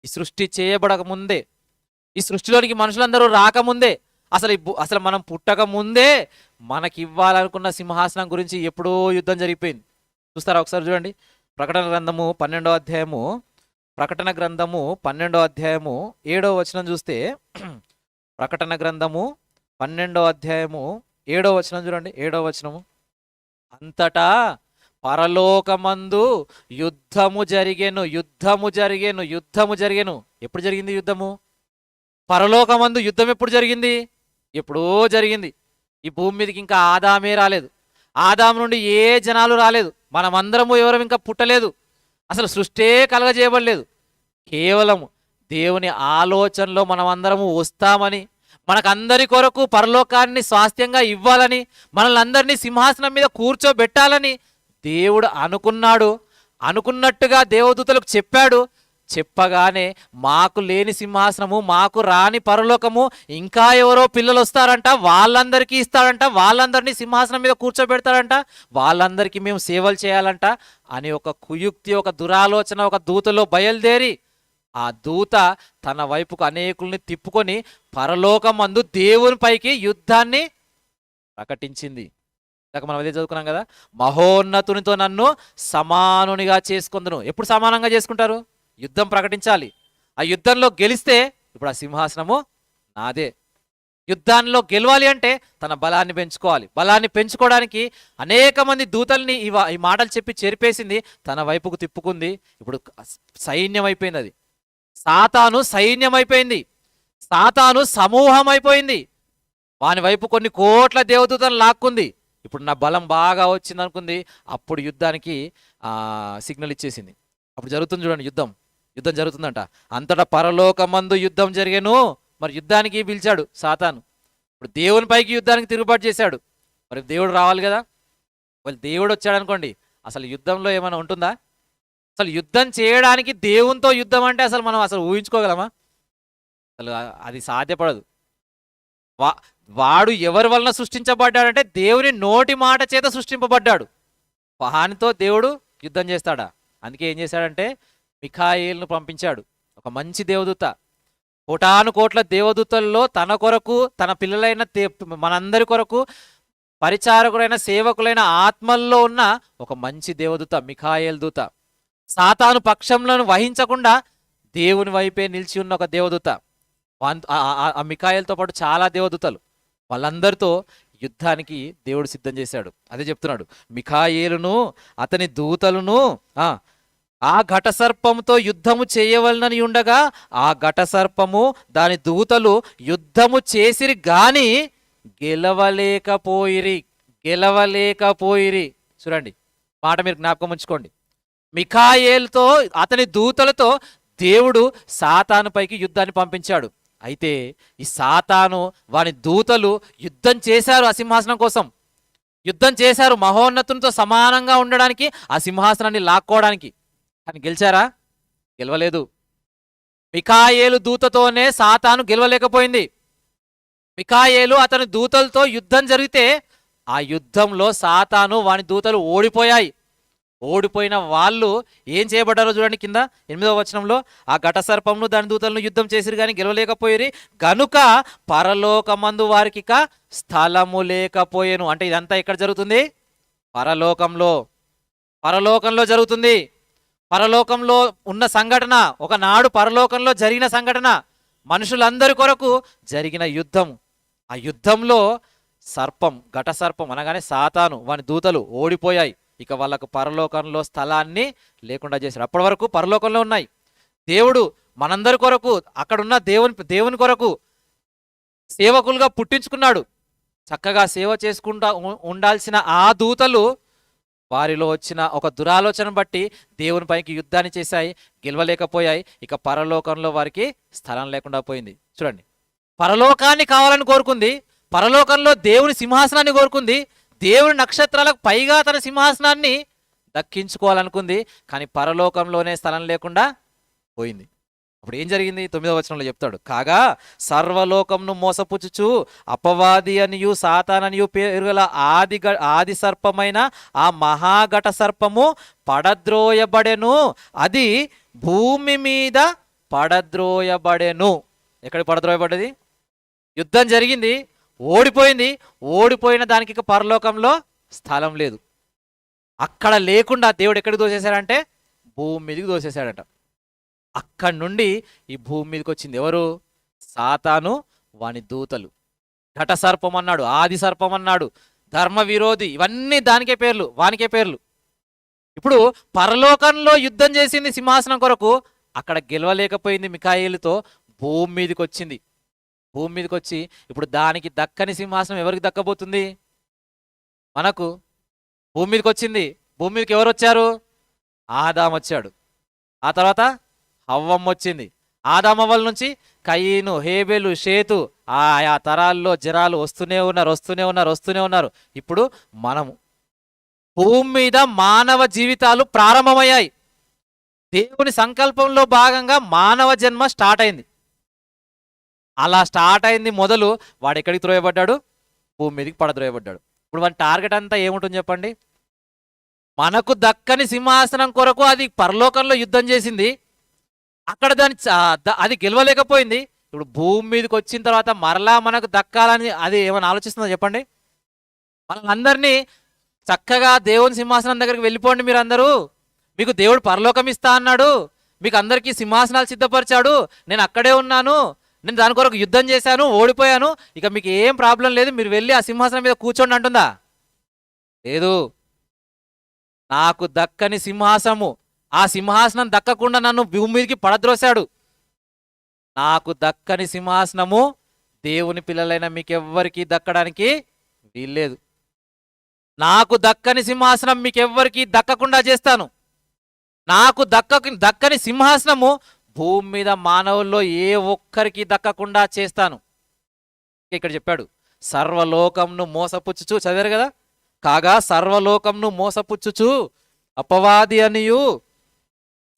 ఈ సృష్టి చేయబడక ముందే, ఈ సృష్టిలోనికి మనుషులందరూ రాకముందే, అసలు మనం పుట్టక ముందే మనకి ఇవ్వాలనుకున్న సింహాసనం గురించి ఎప్పుడో యుద్ధం జరిగిపోయింది. చూస్తారా ఒకసారి చూడండి. ప్రకటన గ్రంథము 12వ అధ్యాయము, ప్రకటన గ్రంథము 12వ అధ్యాయము 7వ వచనం చూస్తే, ప్రకటన గ్రంథము 12వ అధ్యాయము 7వ వచనం చూడండి. 7వ వచనము, అంతటా పరలోకమందు యుద్ధము జరిగెను, యుద్ధము జరిగెను, యుద్ధము జరిగెను. ఎప్పుడు జరిగింది యుద్ధము? పరలోకమందు యుద్ధం ఎప్పుడు జరిగింది? ఎప్పుడో జరిగింది. ఈ భూమి మీదకి ఇంకా ఆదామే రాలేదు. ఆదాము నుండి ఏ జనాలు రాలేదు. మనమందరము ఎవరం ఇంకా పుట్టలేదు. అసలు సృష్టే కలగజేయబడలేదు. కేవలం దేవుని ఆలోచనలో మనమందరము వస్తామని, మనకందరి కొరకు పరలోకాన్ని స్వాస్థ్యంగా ఇవ్వాలని, మనల్ని అందరినీ సింహాసనం మీద కూర్చోబెట్టాలని దేవుడు అనుకున్నాడు. అనుకున్నట్టుగా దేవదూతలకు చెప్పాడు. చెప్పగానే మాకు లేని సింహాసనము, మాకు రాని పరలోకము, ఇంకా ఎవరో పిల్లలు వస్తారంట, వాళ్ళందరికీ ఇస్తాడంట, వాళ్ళందరినీ సింహాసనం మీద కూర్చోబెడతాడంట, వాళ్ళందరికీ మేము సేవలు చేయాలంట అని ఒక కుయుక్తి, ఒక దురాలోచన ఒక దూతలో బయలుదేరి, ఆ దూత తన వైపుకు అనేకుల్ని తిప్పుకొని పరలోకమందు దేవుని పైకి యుద్ధాన్ని ప్రకటించింది. ఇందాక మనం అదే చదువుకున్నాం కదా, మహోన్నతునితో నన్ను సమానునిగా చేసుకుందును. ఎప్పుడు సమానంగా చేసుకుంటారు? యుద్ధం ప్రకటించాలి. ఆ యుద్ధంలో గెలిస్తే ఇప్పుడు ఆ సింహాసనము నాదే. యుద్ధాల్లో గెలవాలి అంటే తన బలాన్ని పెంచుకోవాలి. బలాన్ని పెంచుకోవడానికి అనేక మంది దూతల్ని ఈ మాటలు చెప్పి చెరిపేసింది, తన వైపుకు తిప్పుకుంది. ఇప్పుడు సైన్యం అయిపోయింది. అది సాతాను సైన్యం అయిపోయింది. సాతాను సమూహం అయిపోయింది. వాని వైపు కొన్ని కోట్ల దేవదూతలను లాక్కుంది. ఇప్పుడు నా బలం బాగా వచ్చింది అనుకుంది. అప్పుడు యుద్ధానికి సిగ్నల్ ఇచ్చేసింది. అప్పుడు జరుగుతుంది చూడండి, యుద్ధం జరుగుతుందంట. అంతటా పరలోకమందు యుద్ధం జరిగేను. మరి యుద్ధానికి పిలిచాడు సాతాను. ఇప్పుడు దేవుని పైకి యుద్ధానికి తిరుగుబాటు చేశాడు. మరి దేవుడు రావాలి కదా. వాళ్ళు దేవుడు వచ్చాడు అనుకోండి, అసలు యుద్ధంలో ఏమైనా ఉంటుందా? అసలు యుద్ధం చేయడానికి దేవునితో యుద్ధం అంటే అసలు మనం ఊహించుకోగలమా? అసలు అది సాధ్యపడదు. వాడు ఎవరి వలన సృష్టించబడ్డాడంటే దేవుని నోటి మాట చేత సృష్టింపబడ్డాడు. వానితో దేవుడు యుద్ధం చేస్తాడా? అందుకే ఏం చేశాడంటే మిఖాయేలును పంపించాడు. ఒక మంచి దేవదూత. కోటాను కోట్ల దేవదూతల్లో తన కొరకు, తన పిల్లలైన మనందరి కొరకు పరిచారకుడైన, సేవకులైన ఆత్మల్లో ఉన్న ఒక మంచి దేవదూత మిఖాయేలు దూత. సాతాను పక్షంలో వహించకుండా దేవుని వైపే నిలిచి ఉన్న ఒక దేవదూత. ఆ మిఖాయేలుతో పాటు చాలా దేవదూతలు, వాళ్ళందరితో యుద్ధానికి దేవుడు సిద్ధం చేశాడు. అదే చెప్తున్నాడు, మిఖాయేలును అతని దూతలను ఆ ఘటసర్పముతో యుద్ధము చేయవలనని ఉండగా ఆ ఘటసర్పము దాని దూతలు యుద్ధము చేసిరి గాని గెలవలేకపోయిరి. చూడండి మాట మీరు జ్ఞాపకం ఉంచుకోండి. మిఖాయేలుతో అతని దూతలతో దేవుడు సాతాను పైకి యుద్ధాన్ని పంపించాడు. అయితే ఈ సాతాను వాని దూతలు యుద్ధం చేశారు. ఆ సింహాసనం కోసం యుద్ధం చేశారు. మహోన్నతునితో సమానంగా ఉండడానికి, ఆ సింహాసనాన్ని లాక్కోవడానికి. కానీ గెలిచారా? గెలవలేదు. మిఖాయేలు దూతతోనే సాతాను గెలవలేకపోయింది. మిఖాయేలు అతని దూతలతో యుద్ధం జరిగితే ఆ యుద్ధంలో సాతాను వాని దూతలు ఓడిపోయాయి. ఓడిపోయిన వాళ్ళు ఏం చేయబడ్డారో చూడండి. కింద 8వ వచనంలో, ఆ ఘటసర్పమును దాని దూతలను యుద్ధం చేసిరు కానీ గెలవలేకపోయిరి గనుక పరలోకమందు వారికి ఇక స్థలము లేకపోయేను. అంటే ఇదంతా ఎక్కడ జరుగుతుంది? పరలోకంలో. పరలోకంలో జరుగుతుంది. పరలోకంలో ఉన్న సంఘటన, ఒకనాడు పరలోకంలో జరిగిన సంఘటన, మనుషులందరి కొరకు జరిగిన యుద్ధం. ఆ యుద్ధంలో సర్పం, ఘట సర్పం అనగానే సాతాను వాని దూతలు ఓడిపోయాయి. ఇక వాళ్ళకు పరలోకంలో స్థలాన్ని లేకుండా చేశాడు. అప్పటి వరకు పరలోకంలో ఉన్నాయి. దేవుడు మనందరి కొరకు అక్కడున్న దేవుని కొరకు సేవకులుగా పుట్టించుకున్నాడు. చక్కగా సేవ చేసుకుంటా ఉండాల్సిన ఆ దూతలు వారిలో వచ్చిన ఒక దురాలోచన బట్టి దేవుని పైకి యుద్ధాన్ని చేశాయి, గెలవలేకపోయాయి. ఇక పరలోకంలో వారికి స్థలం లేకుండా పోయింది. చూడండి, పరలోకాన్ని కావాలని కోరుకుంది, పరలోకంలో దేవుని సింహాసనాన్ని కోరుకుంది, దేవుని నక్షత్రాలకు పైగా తన సింహాసనాన్ని దక్కించుకోవాలనుకుంది. కానీ పరలోకంలోనే స్థలం లేకుండా పోయింది. అప్పుడు ఏం జరిగింది? 9వ వచనంలో చెప్తాడు, కాగా సర్వలోకంను మోసపుచ్చుచు అపవాది అనియు సాతాననియు పేరుగల ఆది సర్పమైన ఆ మహాఘట సర్పము పడద్రోయబడెను, అది భూమి మీద పడద్రోయబడెను. ఎక్కడ పడద్రోయబడ్డది? యుద్ధం జరిగింది, ఓడిపోయింది. ఓడిపోయిన దానికి ఇక పరలోకంలో స్థలం లేదు. అక్కడ లేకుండా దేవుడు ఎక్కడికి దోసేశాడంటే భూమి మీదకి దోసేశాడట. అక్కడి నుండి ఈ భూమి మీదకి వచ్చింది ఎవరు? సాతాను, వాని దూతలు. ఘట సర్పం అన్నాడు, ఆది సర్పం అన్నాడు, ధర్మ విరోధి, ఇవన్నీ దానికే పేర్లు, వానికే పేర్లు. ఇప్పుడు పరలోకంలో యుద్ధం చేసింది సింహాసనం కొరకు, అక్కడ గెలవలేకపోయింది మిఖాయేలుతో, భూమి మీదకి వచ్చింది. భూమి మీదకి వచ్చి ఇప్పుడు దానికి దక్కని సింహాసనం ఎవరికి దక్కబోతుంది? మనకు. భూమి మీదకి వచ్చింది. భూమి మీదకి ఎవరు వచ్చారు? ఆదాం వచ్చాడు. ఆ తర్వాత హవ్వమ్మ వచ్చింది. ఆదామవ్వల నుంచి కయీను, హేబెలు, షేతు, ఆయా తరాల్లో జనాలు వస్తూనే ఉన్నారు. ఇప్పుడు మనము. భూమి మీద మానవ జీవితాలు ప్రారంభమయ్యాయి. దేవుని సంకల్పంలో భాగంగా మానవ జన్మ స్టార్ట్ అయింది. అలా స్టార్ట్ అయింది మొదలు. వాడు ఎక్కడికి త్రోయబడ్డాడు? భూమి మీదకి పడద్రోయబడ్డాడు. ఇప్పుడు వాడి టార్గెట్ అంతా ఏముంటుంది చెప్పండి? మనకు దక్కని సింహాసనం కొరకు అది పరలోకంలో యుద్ధం చేసింది, అక్కడ అది గెలవలేకపోయింది. ఇప్పుడు భూమి మీదకి వచ్చిన తర్వాత మరలా మనకు దక్కాలని అది ఏమైనా ఆలోచిస్తుందో చెప్పండి? మనందరినీ చక్కగా దేవుని సింహాసనం దగ్గరికి వెళ్ళిపోండి, మీరు అందరూ, మీకు దేవుడు పరలోకం ఇస్తా అన్నాడు, మీకు అందరికీ సింహాసనాలు సిద్ధపరిచాడు, నేను అక్కడే ఉన్నాను, నేను దాని కొరకు యుద్ధం చేశాను, ఓడిపోయాను, ఇక మీకు ఏం ప్రాబ్లం లేదు, మీరు వెళ్ళి ఆ సింహాసనం మీద కూర్చోండి అంటుందా? లేదు. నాకు దక్కని సింహాసనము, ఆ సింహాసనం దక్కకుండా నన్ను భూమి మీదకి పడద్రోశాడు. నాకు దక్కని సింహాసనము దేవుని పిల్లలైన మీకెవ్వరికి దక్కడానికి వీల్లేదు. నాకు దక్కని సింహాసనం మీకెవ్వరికి దక్కకుండా చేస్తాను. నాకు దక్కని సింహాసనము భూమి మీద మానవుల్లో ఏ ఒక్కరికి దక్కకుండా చేస్తాను. ఇక్కడ చెప్పాడు, సర్వలోకంను మోసపుచ్చుచు, చదివారు కదా, కాగా సర్వలోకంను మోసపుచ్చుచు అపవాది అనియు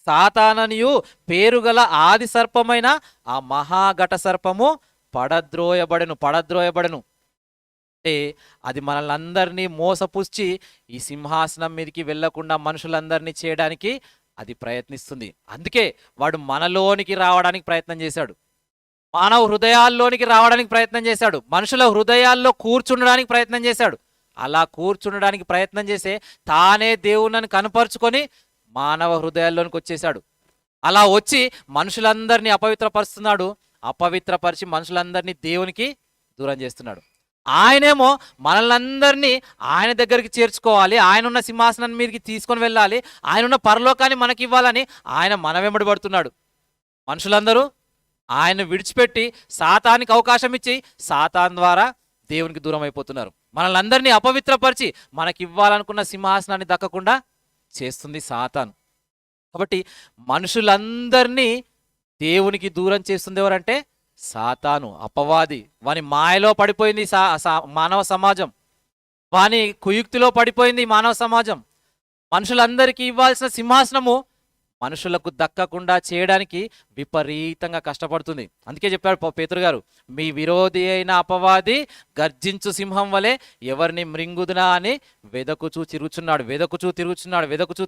సాతాననియు పేరుగల ఆది సర్పమైన ఆ మహాఘట సర్పము పడద్రోయబడెను. అంటే అది మనల్ని అందరినీ మోసపుచ్చి ఈ సింహాసనం మీదకి వెళ్లకుండా మనుషులందరినీ చేయడానికి అది ప్రయత్నిస్తుంది. అందుకే వాడు మనలోనికి రావడానికి ప్రయత్నం చేశాడు, మానవ హృదయాల్లోనికి రావడానికి ప్రయత్నం చేశాడు, మనుషుల హృదయాల్లో కూర్చుండడానికి ప్రయత్నం చేశాడు. అలా కూర్చుండడానికి ప్రయత్నం చేసే తానే దేవుణ్ణి కనపరుచుకొని మానవ హృదయాల్లోనికి వచ్చేశాడు. అలా వచ్చి మనుషులందరినీ అపవిత్రపరుస్తున్నాడు, అపవిత్రపరిచి మనుషులందరినీ దేవునికి దూరం చేస్తున్నాడు. ఆయనేమో మనల్ని ఆయన దగ్గరికి చేర్చుకోవాలి, ఆయన ఉన్న సింహాసనం మీదకి తీసుకొని వెళ్ళాలి, ఆయన ఉన్న పరలోకాన్ని మనకి ఇవ్వాలని ఆయన మన వెంబడి పడుతున్నాడు. మనుషులందరూ ఆయన విడిచిపెట్టి సాతానికి అవకాశం ఇచ్చి సాతాన్ ద్వారా దేవునికి దూరం అయిపోతున్నారు. మనల్ని అందరినీ అపవిత్రపరిచి మనకి ఇవ్వాలనుకున్న సింహాసనాన్ని దక్కకుండా చేస్తుంది సాతాను. కాబట్టి మనుషులందరినీ దేవునికి దూరం చేస్తుంది ఎవరంటే సాతాను, అపవాది. వాని మాయలో పడిపోయింది మానవ సమాజం, వాని కుయుక్తిలో పడిపోయింది మానవ సమాజం. మనుషులందరికీ ఇవ్వాల్సిన సింహాసనము మనుషులకు దక్కకుండా చేయడానికి విపరీతంగా కష్టపడుతుంది. అందుకే చెప్పాడు పేతురు గారు, మీ విరోధి అయిన అపవాది గర్జించు సింహం వలె ఎవరిని మృంగుదునా అని వెదకుచూ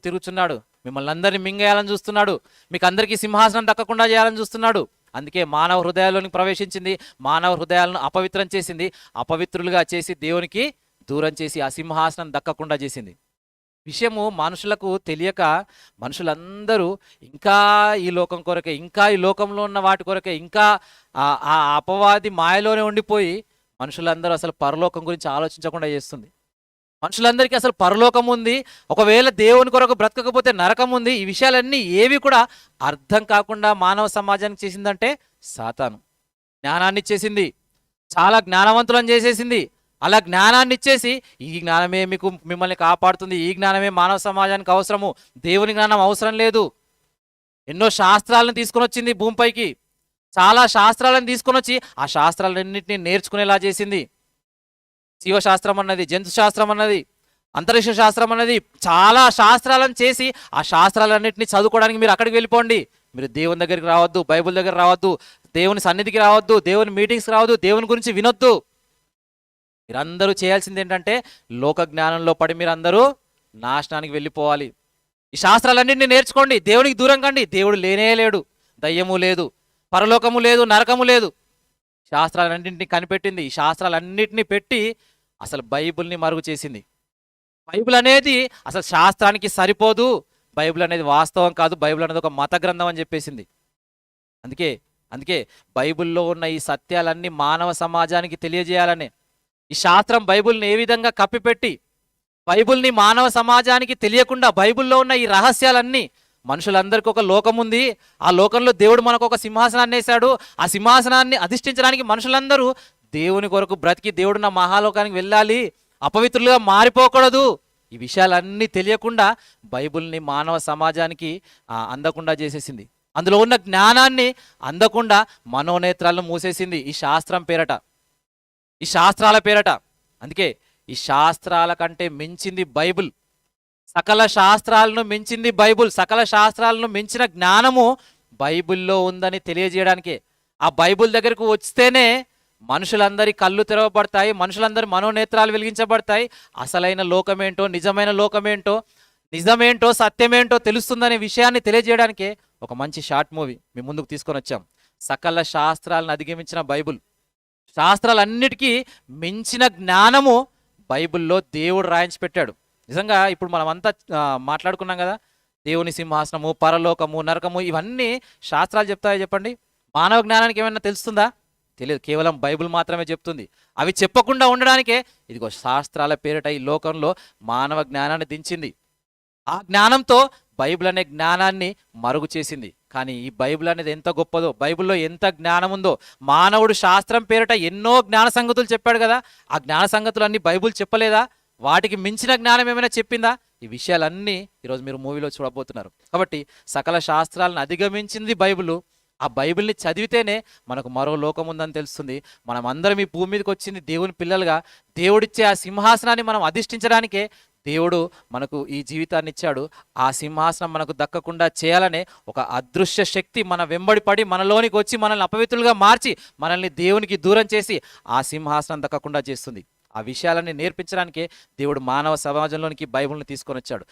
తిరుగుచున్నాడు. మిమ్మల్ని అందరినీ మింగేయాలని చూస్తున్నాడు, మీకు అందరికీ సింహాసనం దక్కకుండా చేయాలని చూస్తున్నాడు. అందుకే మానవ హృదయాల్లోనికి ప్రవేశించింది, మానవ హృదయాలను అపవిత్రం చేసింది, అపవిత్రులుగా చేసి దేవునికి దూరం చేసి ఆ సింహాసనం దక్కకుండా చేసింది. విషయము మనుషులకు తెలియక మనుషులందరూ ఇంకా ఈ లోకం కొరకే, ఇంకా ఈ లోకంలో ఉన్న వాటి కొరకే, ఇంకా ఆ అపవాది మాయలోనే ఉండిపోయి మనుషులందరూ అసలు పరలోకం గురించి ఆలోచించకుండా చేస్తుంది. మనుషులందరికీ అసలు పరలోకం ఉంది, ఒకవేళ దేవుని కొరకు బ్రతకకపోతే నరకం ఉంది. ఈ విషయాలన్నీ ఏవి కూడా అర్థం కాకుండా మానవ సమాజానికి చేసిందంటే సాతాను. జ్ఞానాన్ని ఇచ్చేసింది, చాలా జ్ఞానవంతులను చేసేసింది. అలా జ్ఞానాన్ని ఇచ్చేసి ఈ జ్ఞానమే మిమ్మల్ని కాపాడుతుంది, ఈ జ్ఞానమే మానవ సమాజానికి అవసరము, దేవుని జ్ఞానం అవసరం లేదు. ఎన్నో శాస్త్రాలను తీసుకొని వచ్చింది భూమిపైకి, చాలా శాస్త్రాలను తీసుకొని వచ్చి ఆ శాస్త్రాలన్నింటినీ నేర్చుకునేలా చేసింది. జీవశాస్త్రం అన్నది, జంతు శాస్త్రం అన్నది, అంతరిక్ష శాస్త్రం అన్నది, చాలా శాస్త్రాలను చేసి ఆ శాస్త్రాలన్నింటినీ చదువుకోవడానికి మీరు అక్కడికి వెళ్ళిపోండి. మీరు దేవుని దగ్గరికి రావద్దు, బైబుల్ దగ్గర రావద్దు, దేవుని సన్నిధికి రావద్దు, దేవుని మీటింగ్స్కి రావద్దు, దేవుని గురించి వినొద్దు. మీరందరూ చేయాల్సింది ఏంటంటే లోక జ్ఞానంలో పడి మీరందరూ నాశనానికి వెళ్ళిపోవాలి. ఈ శాస్త్రాలన్నింటినీ నేర్చుకోండి, దేవునికి దూరం కండి. దేవుడు లేనే లేడు, దయ్యము లేదు, పరలోకము లేదు, నరకము లేదు. శాస్త్రాలన్నింటినీ కనిపెట్టింది, ఈ శాస్త్రాలన్నింటినీ పెట్టి అసలు బైబిల్ని మరుగు చేసింది. బైబిల్ అనేది అసలు శాస్త్రానికి సరిపోదు, బైబిల్ అనేది వాస్తవం కాదు, బైబిల్ అనేది ఒక మత గ్రంథం అని చెప్పేసింది. అందుకే అందుకే బైబిల్లో ఉన్న ఈ సత్యాలన్నీ మానవ సమాజానికి తెలియజేయాలనే ఈ శాస్త్రం బైబిల్ని ఏ విధంగా కప్పిపెట్టి బైబిల్ని మానవ సమాజానికి తెలియకుండా బైబిల్లో ఉన్న ఈ రహస్యాలన్నీ, మనుషులందరికీ ఒక లోకం ఉంది, ఆ లోకంలో దేవుడు మనకు ఒక సింహాసనాన్ని వేశాడు, ఆ సింహాసనాన్ని అధిష్ఠించడానికి మనుషులందరూ దేవుని కొరకు బ్రతికి దేవుడున్న మహాలోకానికి వెళ్ళాలి, అపవిత్రులుగా మారిపోకూడదు. ఈ విషయాలన్నీ తెలియకుండా బైబిల్ని మానవ సమాజానికి అందకుండా చేసేసింది. అందులో ఉన్న జ్ఞానాన్ని అందకుండా మనోనేత్రాలను మూసేసింది ఈ శాస్త్రం పేరట, ఈ శాస్త్రాల పేరట. అందుకే ఈ శాస్త్రాల కంటే మించింది బైబిల్, సకల శాస్త్రాలను మించింది బైబిల్, సకల శాస్త్రాలను మించిన జ్ఞానము బైబిల్లో ఉందని తెలియజేయడానికే. ఆ బైబిల్ దగ్గరకు వస్తేనే మనుషులందరి కళ్ళు తెరవబడతాయి, మనుషులందరి మనోనేత్రాలు వెలిగించబడతాయి, అసలైన లోకమేంటో, నిజమైన లోకమేంటో, నిజమేంటో, సత్యమేంటో తెలుస్తుందనే విషయాన్ని తెలియజేయడానికే ఒక మంచి షార్ట్ మూవీ మీ ముందుకు తీసుకొని వచ్చాం. సకల శాస్త్రాలను అధిగమించిన బైబిల్, శాస్త్రాలన్నిటికీ మించిన జ్ఞానము బైబిల్లో దేవుడు రాయించి పెట్టాడు. నిజంగా ఇప్పుడు మనం అంతా మాట్లాడుకున్నాం కదా, దేవుని సింహాసనము, పరలోకము, నరకము, ఇవన్నీ శాస్త్రాలు చెప్తాయో చెప్పండి? మానవ జ్ఞానానికి ఏమైనా తెలుస్తుందా? తెలియదు, కేవలం బైబిల్ మాత్రమే చెప్తుంది. అవి చెప్పకుండా ఉండడానికే ఇదిగో శాస్త్రాల పేరిట ఈ లోకంలో మానవ జ్ఞానాన్ని దించింది. ఆ జ్ఞానంతో బైబిల్ అనే జ్ఞానాన్ని మరుగు చేసింది. కానీ ఈ బైబిల్ అనేది ఎంత గొప్పదో, బైబిల్లో ఎంత జ్ఞానం ఉందో, మానవుడు శాస్త్రం పేరిట ఎన్నో జ్ఞాన సంగతులు చెప్పాడు కదా, ఆ జ్ఞాన సంగతులన్నీ బైబిల్ చెప్పలేదా? వాటికి మించిన జ్ఞానం ఏమైనా చెప్పిందా? ఈ విషయాలన్నీ ఈరోజు మీరు మూవీలో చూడబోతున్నారు. కాబట్టి సకల శాస్త్రాలను అధిగమించింది బైబిల్. ఆ బైబిల్ని చదివితేనే మనకు మరో లోకం ఉందని తెలుస్తుంది. మనం అందరం ఈ భూమి మీదకి వచ్చింది దేవుని పిల్లలుగా, దేవుడిచ్చే ఆ సింహాసనాన్ని మనం అధిష్ఠించడానికే దేవుడు మనకు ఈ జీవితాన్ని ఇచ్చాడు. ఆ సింహాసనం మనకు దక్కకుండా చేయాలనే ఒక అదృశ్య శక్తి మన వెంబడి పడి మనలోనికి వచ్చి మనల్ని అపవిత్రులుగా మార్చి మనల్ని దేవునికి దూరం చేసి ఆ సింహాసనం దక్కకుండా చేస్తుంది. ఆ విషయాలన్నీ నేర్పించడానికే దేవుడు మానవ సమాజంలోనికి బైబిల్ని తీసుకొని వచ్చాడు.